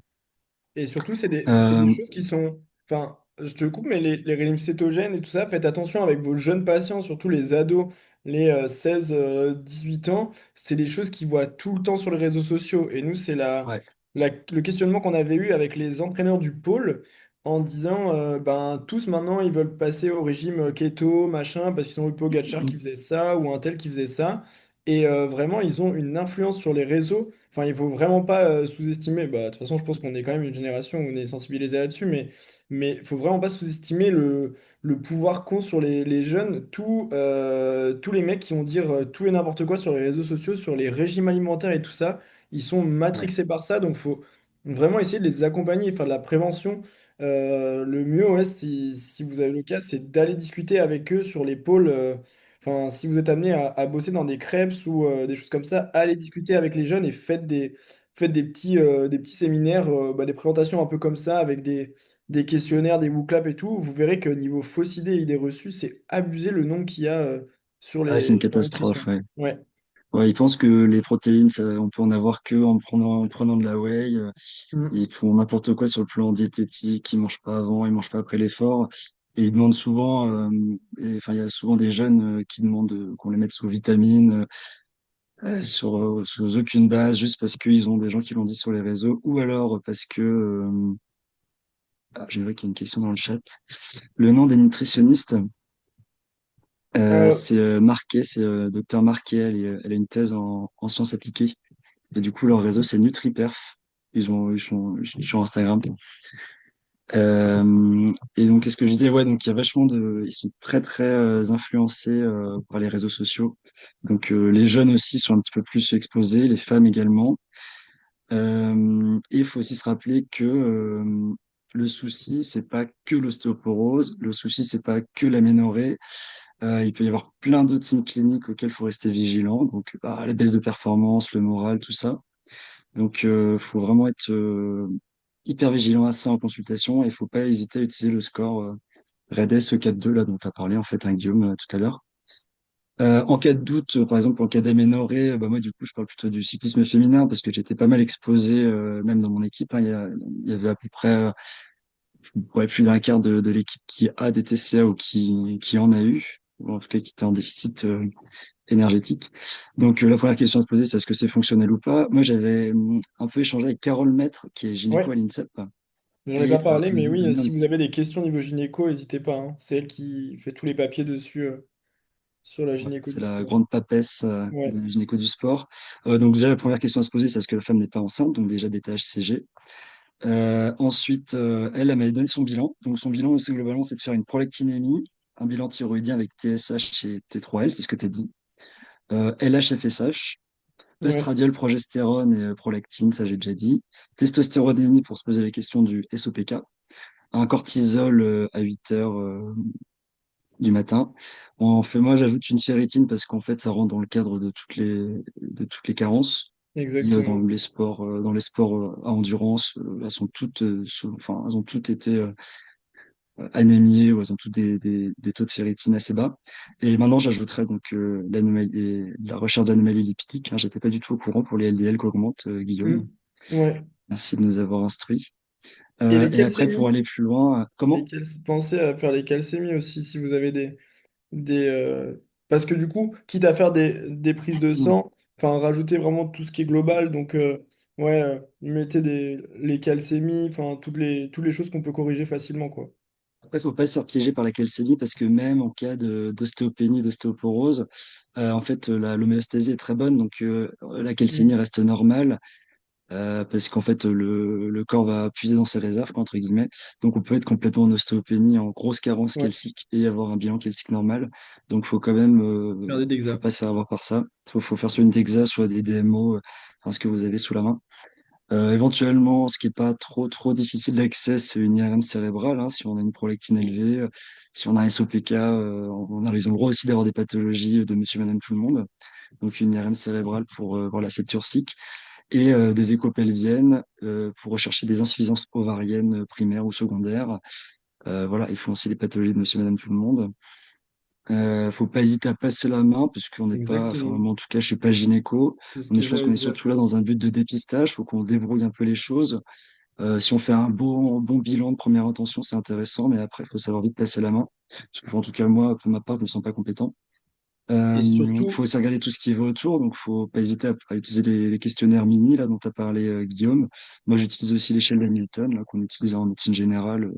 Et surtout, c'est des Euh, choses qui sont. Enfin, je te coupe, mais les régimes cétogènes et tout ça, faites attention avec vos jeunes patients, surtout les ados, les 16-18 ans. C'est des choses qu'ils voient tout le temps sur les réseaux sociaux. Et nous, c'est ouais. le questionnement qu'on avait eu avec les entraîneurs du pôle en disant ben, tous maintenant, ils veulent passer au régime keto, machin, parce qu'ils ont eu Pogacar qui faisait ça ou un tel qui faisait ça. Et vraiment, ils ont une influence sur les réseaux. Enfin, il faut vraiment pas sous-estimer. Bah, de toute façon, je pense qu'on est quand même une génération où on est sensibilisé là-dessus, mais il faut vraiment pas sous-estimer le pouvoir qu'ont sur les jeunes tous les mecs qui vont dire tout et n'importe quoi sur les réseaux sociaux, sur les régimes alimentaires et tout ça. Ils sont Ouais. matrixés par ça, donc faut vraiment essayer de les accompagner, faire de la prévention. Le mieux, ouais, si vous avez le cas, c'est d'aller discuter avec eux sur les pôles. Enfin, si vous êtes amené à bosser dans des crêpes ou des choses comme ça, allez discuter avec les jeunes et faites des petits séminaires, bah, des présentations un peu comme ça, avec des questionnaires, des book-claps et tout. Vous verrez que niveau fausses idées et idées reçues, c'est abusé le nombre qu'il y a Ah, c'est une sur nutrition. catastrophe, ouais. Ouais. Ouais, ils pensent que les protéines, on peut en avoir que en prenant de la whey. Mm. Ils font n'importe quoi sur le plan diététique. Ils mangent pas avant, ils mangent pas après l'effort. Et ils demandent souvent, enfin, il y a souvent des jeunes qui demandent qu'on les mette sous vitamines, sous aucune base, juste parce qu'ils ont des gens qui l'ont dit sur les réseaux, ou alors parce que, je vois qu'il y a une question dans le chat. Le nom des nutritionnistes, Euh, c'est Marquet, c'est docteur Marquet. Elle a une thèse en sciences appliquées. Et du coup, leur réseau, c'est NutriPerf. Ils sont sur Instagram. Et donc, qu'est-ce que je disais? Ouais, donc il y a ils sont très très influencés par les réseaux sociaux. Donc, les jeunes aussi sont un petit peu plus exposés, les femmes également. Et il faut aussi se rappeler que le souci, c'est pas que l'ostéoporose. Le souci, c'est pas que l'aménorrhée. Il peut y avoir plein d'autres signes cliniques auxquels il faut rester vigilant. Donc, bah, la baisse de performance, le moral, tout ça. Donc, faut vraiment être hyper vigilant à ça en consultation et il faut pas hésiter à utiliser le score RED-S E4-2 là dont tu as parlé en fait, hein, Guillaume, tout à l'heure. En cas de doute, par exemple en cas d'aménorrhée, bah moi du coup je parle plutôt du cyclisme féminin parce que j'étais pas mal exposé, même dans mon équipe, hein, il y avait à peu près ouais, plus d'un quart de l'équipe qui a des TCA ou qui en a eu. ou en tout cas qui était en déficit énergétique. Donc la première question à se poser, c'est est-ce que c'est fonctionnel ou pas? Moi, j'avais un peu échangé avec Carole Maître, qui est gynéco à Ouais, l'INSEP, j'en ai pas et parlé, elle mais m'avait oui, donné si vous avez des questions niveau gynéco, n'hésitez pas, hein. C'est elle qui fait tous les papiers dessus sur la ouais, gynéco c'est du la sport. grande papesse Ouais, de gynéco du sport. Donc déjà, la première question à se poser, c'est est-ce que la femme n'est pas enceinte? Donc déjà BTA-HCG. Ensuite, elle m'avait donné son bilan. Donc son bilan, c'est globalement, c'est de faire une prolactinémie, un bilan thyroïdien avec TSH et T3L, c'est ce que tu as dit. LH-FSH, ouais, Estradiol, progestérone et prolactine, ça j'ai déjà dit. Testostéronémie pour se poser la question du SOPK. Un cortisol à 8 heures du matin. Moi, j'ajoute une ferritine parce qu'en fait, ça rentre dans le cadre de toutes les carences. Et exactement. dans les sports à endurance, elles sont toutes, enfin, elles ont toutes été anémiées ou elles ont toutes des taux de ferritine assez bas. Et maintenant, j'ajouterais donc la recherche d'anomalies lipidiques. Hein, j'étais pas du tout au courant pour les LDL qu'augmente Guillaume. Hmm. Ouais. Merci de nous avoir instruits. Et les Et après, pour calcémies? aller plus loin, comment? Pensez à faire les calcémies aussi si vous avez des parce que du coup, quitte à faire des prises de sang, enfin rajouter vraiment tout ce qui est global, donc ouais, mettez les calcémies, enfin toutes les choses qu'on peut corriger facilement, quoi. Après, faut pas se faire piéger par la calcémie parce que même en cas d'ostéopénie, d'ostéoporose, en fait, l'homéostasie est très bonne, donc la calcémie Mm. reste normale parce qu'en fait, le corps va puiser dans ses réserves, quoi, entre guillemets. Donc, on peut être complètement en ostéopénie, en grosse carence Ouais, calcique et avoir un bilan calcique normal. Donc, faut quand même, faire des faut dexas. pas se faire avoir par ça. Faut faire soit une DEXA, soit des DMO, enfin, ce que vous avez sous la main. Éventuellement, ce qui est pas trop difficile d'accès, c'est une IRM cérébrale, hein, si on a une prolactine élevée, si on a un SOPK, ils ont le droit aussi d'avoir des pathologies de monsieur, madame, tout le monde. Donc une IRM cérébrale pour voir la septure et des échos pelviennes pour rechercher des insuffisances ovariennes primaires ou secondaires. Voilà, ils font aussi les pathologies de monsieur, madame, tout le monde. Faut pas hésiter à passer la main, puisqu'on n'est pas, enfin, Exactement. moi, en tout cas, je suis pas gynéco. C'est ce Mais que je pense j'allais qu'on est dire. surtout là dans un but de dépistage. Faut qu'on débrouille un peu les choses. Si on fait un bon bilan de première intention, c'est intéressant, mais après, il faut savoir vite passer la main. Parce que, en tout cas, moi, pour ma part, je ne me sens pas compétent. Et Faut surtout, aussi regarder tout ce qui va autour, donc faut pas hésiter à utiliser les questionnaires mini, là, dont tu as parlé, Guillaume. Moi, j'utilise aussi l'échelle d'Hamilton, là, qu'on utilise en médecine générale,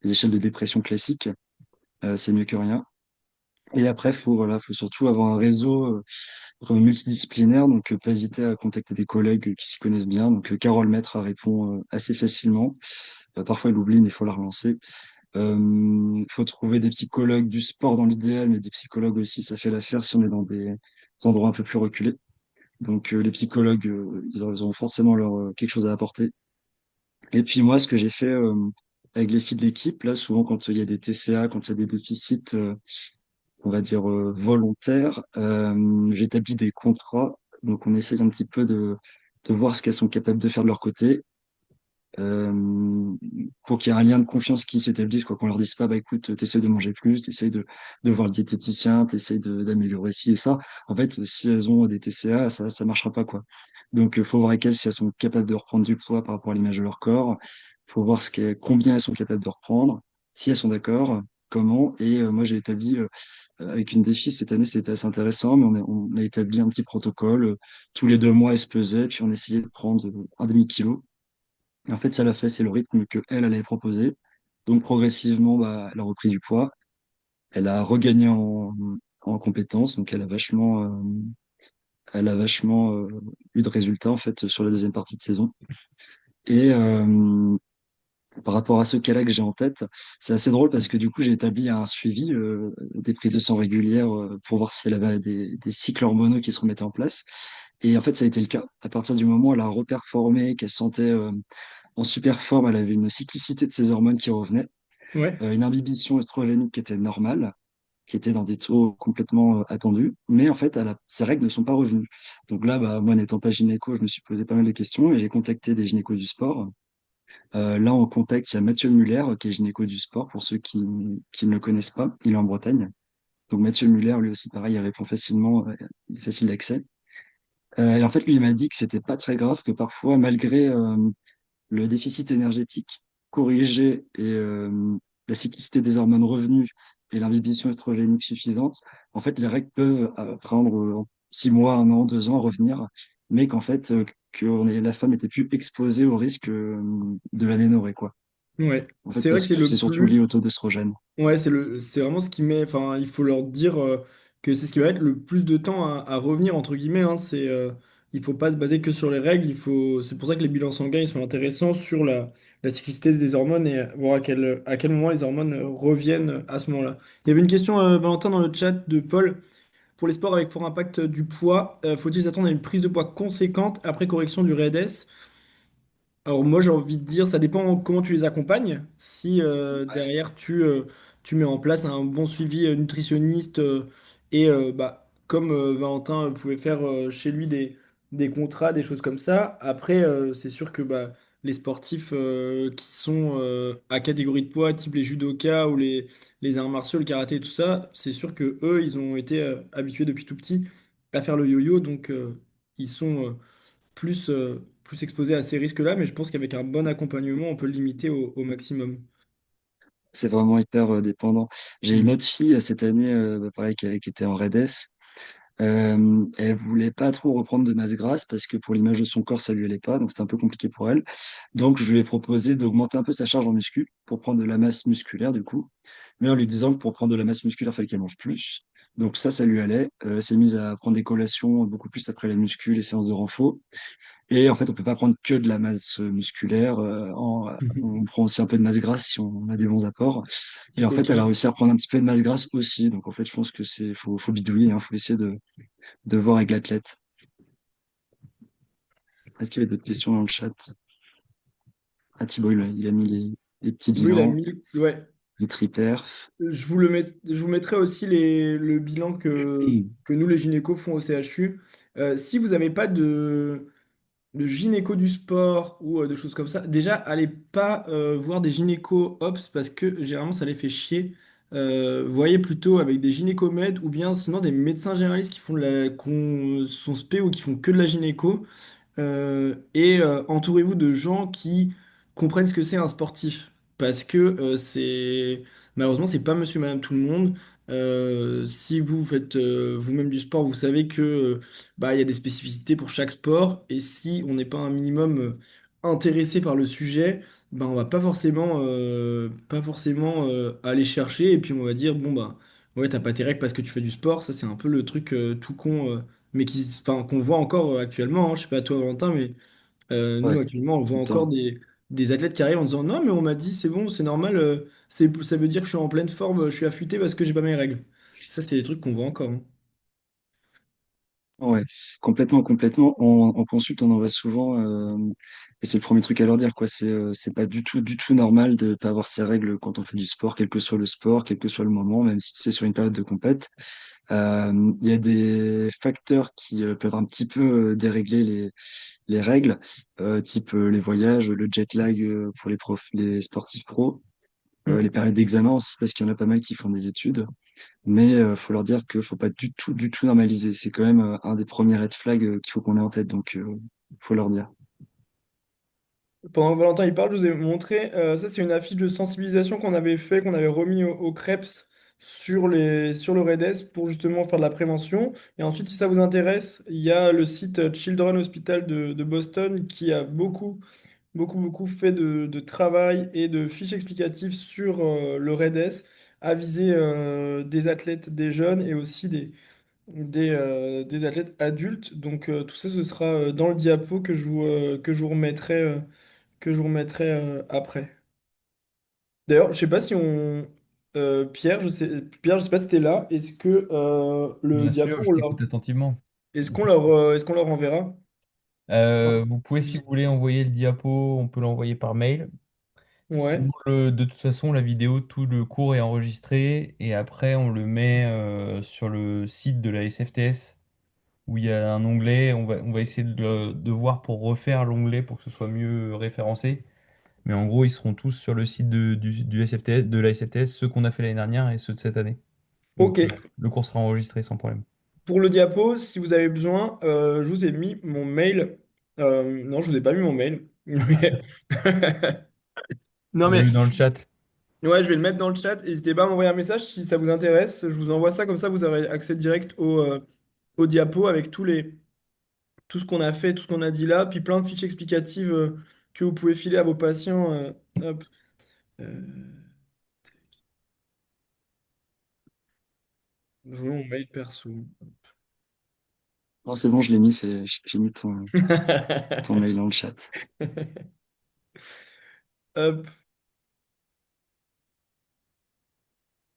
les échelles de dépression classiques. C'est mieux que rien. Et après, faut surtout avoir un réseau vraiment multidisciplinaire, donc pas hésiter à contacter des collègues qui s'y connaissent bien. Donc, Carole Maître elle répond assez facilement. Parfois, elle oublie, mais il faut la relancer. Il faut trouver des psychologues du sport dans l'idéal, mais des psychologues aussi, ça fait l'affaire si on est dans des endroits un peu plus reculés. Donc les psychologues, ils auront forcément quelque chose à apporter. Et puis moi, ce que j'ai fait avec les filles de l'équipe, là, souvent quand il y a des TCA, quand il y a des déficits, on va dire volontaires, j'établis des contrats. Donc on essaye un petit peu de voir ce qu'elles sont capables de faire de leur côté euh, pour qu'il y ait un lien de confiance qui s'établisse, quoi, qu'on leur dise pas, bah écoute, t'essayes de manger plus, t'essayes de voir le diététicien, t'essayes d'améliorer ci et ça. En fait, si elles ont des TCA, ça marchera pas, quoi. Donc, faut voir avec elles si elles sont capables de reprendre du poids par rapport à l'image de leur corps. Faut voir combien elles sont capables de reprendre, si elles sont d'accord, comment. Et moi, j'ai établi, avec une défi cette année, c'était assez intéressant, mais on a établi un petit protocole. Tous les 2 mois, elles se pesaient, puis on essayait de prendre un demi-kilo. Et en fait, ça l'a fait, c'est le rythme que elle avait proposé. Donc progressivement, bah, elle a repris du poids, elle a regagné en compétences, donc elle a vachement eu de résultats en fait sur la deuxième partie de saison. Et par rapport à ce cas-là que j'ai en tête, c'est assez drôle parce que du coup, j'ai établi un suivi des prises de sang régulières pour voir si elle avait des cycles hormonaux qui se remettaient en place. Et en fait, ça a été le cas. À partir du moment où elle a reperformé, qu'elle se sentait en super forme, elle avait une cyclicité de ses hormones qui revenait, ouais. une inhibition œstrogénique qui était normale, qui était dans des taux complètement attendus, mais en fait, ses règles ne sont pas revenues. Donc là, bah, moi, n'étant pas gynéco, je me suis posé pas mal de questions et j'ai contacté des gynécos du sport. Là, en contact, il y a Mathieu Muller, qui est gynéco du sport, pour ceux qui ne le connaissent pas. Il est en Bretagne. Donc Mathieu Muller, lui aussi, pareil, il répond facilement, il est facile d'accès. Et en fait, lui, il m'a dit que c'était pas très grave, que parfois, malgré le déficit énergétique corrigé et la cyclicité des hormones revenues, et l'inhibition éstrogénique suffisante, en fait, les règles peuvent prendre 6 mois, 1 an, 2 ans, revenir, mais qu'en fait, la femme était plus exposée au risque de l'aménorrhée, quoi. Ouais, En fait, c'est vrai que parce c'est que c'est le surtout lié plus. au taux d'œstrogène. Ouais, c'est vraiment ce qui met. Enfin, il faut leur dire que c'est ce qui va être le plus de temps à revenir entre guillemets. Hein. Il faut pas se baser que sur les règles. C'est pour ça que les bilans sanguins ils sont intéressants sur la cyclicité des hormones et voir à quel moment les hormones reviennent à ce moment-là. Il y avait une question, Valentin, dans le chat de Paul. Pour les sports avec fort impact du poids, faut-il s'attendre à une prise de poids conséquente après correction du RED-S? Alors moi j'ai envie de dire, ça dépend comment tu les accompagnes. Si derrière tu mets en place un bon suivi nutritionniste et bah, comme Valentin pouvait faire chez lui des contrats, des choses comme ça. Après c'est sûr que bah, les sportifs qui sont à catégorie de poids, type les judokas ou les arts martiaux, le karaté et tout ça, c'est sûr que eux ils ont été habitués depuis tout petit à faire le yo-yo, donc ils sont plus exposé à ces risques-là, mais je pense qu'avec un bon accompagnement, on peut le limiter au maximum. C'est vraiment hyper dépendant. J'ai une Mm. autre fille cette année, pareil, qui était en RED-S. Elle voulait pas trop reprendre de masse grasse parce que pour l'image de son corps, ça lui allait pas, donc c'était un peu compliqué pour elle. Donc je lui ai proposé d'augmenter un peu sa charge en muscu pour prendre de la masse musculaire du coup, mais en lui disant que pour prendre de la masse musculaire, il fallait qu'elle mange plus. Donc ça lui allait. Elle s'est mise à prendre des collations beaucoup plus après la muscu, les séances de renfo. Et en fait, on peut pas prendre que de la masse musculaire. On prend aussi un peu de masse grasse si on a des bons apports. Et en fait, elle a Ok. réussi à prendre un petit peu de masse grasse aussi. Donc en fait, je pense que faut bidouiller, hein, faut essayer de voir avec l'athlète. Est-ce qu'il y avait d'autres questions dans le chat? Ah, Thibaut, il a mis les petits Oui, il a bilans, mis. Ouais. les triperf. Je vous mettrai aussi le bilan que nous, les gynécos, font au CHU. Si vous n'avez pas de gynéco du sport ou de choses comme ça, déjà, allez pas voir des gynéco ops parce que généralement, ça les fait chier. Voyez plutôt avec des gynécomèdes ou bien sinon des médecins généralistes qui sont spé ou qui font que de la gynéco. Entourez-vous de gens qui comprennent ce que c'est un sportif. Parce que malheureusement, c'est pas monsieur, madame, tout le monde. Si vous faites vous-même du sport, vous savez que bah, il y a des spécificités pour chaque sport. Et si on n'est pas un minimum intéressé par le sujet, bah, on va pas forcément aller chercher. Et puis on va dire, bon, bah, ouais, t'as pas tes règles parce que tu fais du sport. Ça, c'est un peu le truc tout con. Mais enfin, qu'on voit encore actuellement, hein. Je sais pas toi, Valentin, mais Ouais, nous, actuellement, on tout voit le encore temps. des athlètes qui arrivent en disant non, mais on m'a dit c'est bon, c'est normal, ça veut dire que je suis en pleine forme, je suis affûté parce que j'ai pas mes règles. Ça, c'est des trucs qu'on voit encore. Hein. Ouais, complètement, complètement. En consulte, on en voit souvent, et c'est le premier truc à leur dire, quoi. C'est pas du tout normal de pas avoir ses règles quand on fait du sport, quel que soit le sport, quel que soit le moment, même si c'est sur une période de compète. Il y a des facteurs qui peuvent un petit peu dérégler les règles, type les voyages, le jet lag pour les sportifs pros, les Mm. périodes d'examen aussi, parce qu'il y en a pas mal qui font des études. Mais faut leur dire qu'il faut pas du tout normaliser. C'est quand même un des premiers red flags qu'il faut qu'on ait en tête. Donc, faut leur dire. Pendant que Valentin il parle, je vous ai montré, ça c'est une affiche de sensibilisation qu'on avait fait, qu'on avait remis au CREPS sur le REDES pour justement faire de la prévention. Et ensuite, si ça vous intéresse, il y a le site Children Hospital de Boston qui a beaucoup fait de travail et de fiches explicatives sur le REDES à viser des athlètes, des jeunes et aussi des athlètes adultes. Donc tout ça, ce sera dans le diapo que je vous remettrai, après. D'ailleurs, je sais pas si on... Pierre, je sais pas si t'es là. Est-ce que le Bien diapo, sûr, je t'écoute attentivement. est-ce qu'on leur enverra? Vous pouvez, si vous voulez, envoyer le diapo, on peut l'envoyer par mail. Ouais. Sinon, de toute façon, la vidéo, tout le cours est enregistré et après, on le met sur le site de la SFTS où il y a un onglet. On va essayer de voir pour refaire l'onglet pour que ce soit mieux référencé. Mais en gros, ils seront tous sur le site du SFTS, de la SFTS, ceux qu'on a fait l'année dernière et ceux de cette année. Donc, Ok. le cours sera enregistré sans problème. Pour le diapo, si vous avez besoin, je vous ai mis mon mail. Non, je vous ai pas mis mon mail. Non, Tu l'as mais eu dans le chat. Ouais, je vais le mettre dans le chat. N'hésitez pas à m'envoyer un message si ça vous intéresse. Je vous envoie ça, comme ça vous aurez accès direct au diapo avec tout ce qu'on a fait, tout ce qu'on a dit là, puis plein de fiches explicatives que vous pouvez filer à vos patients. Hop. Euh, je vous mon mail perso. Non, c'est bon, je l'ai mis, j'ai mis ton mail dans le chat. Hop.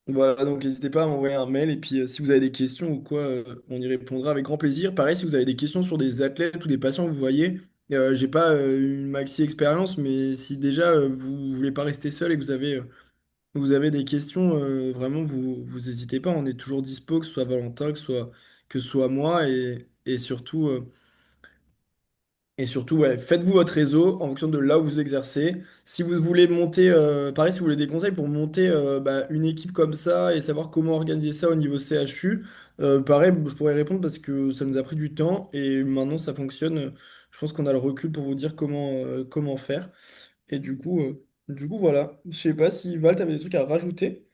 Voilà, donc n'hésitez pas à m'envoyer un mail et puis si vous avez des questions ou quoi, on y répondra avec grand plaisir. Pareil, si vous avez des questions sur des athlètes ou des patients que vous voyez, j'ai pas une maxi expérience, mais si déjà vous voulez pas rester seul et que vous avez des questions, vraiment vous n'hésitez pas, on est toujours dispo, que ce soit Valentin, que ce soit moi et surtout, ouais, faites-vous votre réseau en fonction de là où vous exercez. Si vous voulez monter, pareil, si vous voulez des conseils pour monter une équipe comme ça et savoir comment organiser ça au niveau CHU, pareil, je pourrais répondre parce que ça nous a pris du temps et maintenant ça fonctionne. Je pense qu'on a le recul pour vous dire comment faire. Et du coup, voilà. Je sais pas si Val, t'avais des trucs à rajouter,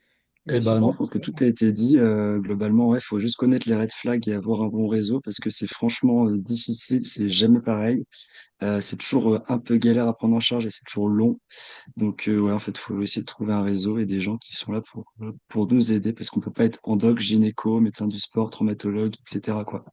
Eh mais ben non, sinon. je pense que tout a été dit. Globalement, ouais, faut juste connaître les red flags et avoir un bon réseau parce que c'est franchement difficile, c'est jamais pareil. C'est toujours un peu galère à prendre en charge et c'est toujours long. Donc ouais, en fait, faut essayer de trouver un réseau et des gens qui sont là pour nous aider parce qu'on peut pas être endoc, gynéco, médecin du sport, traumatologue, etc., quoi.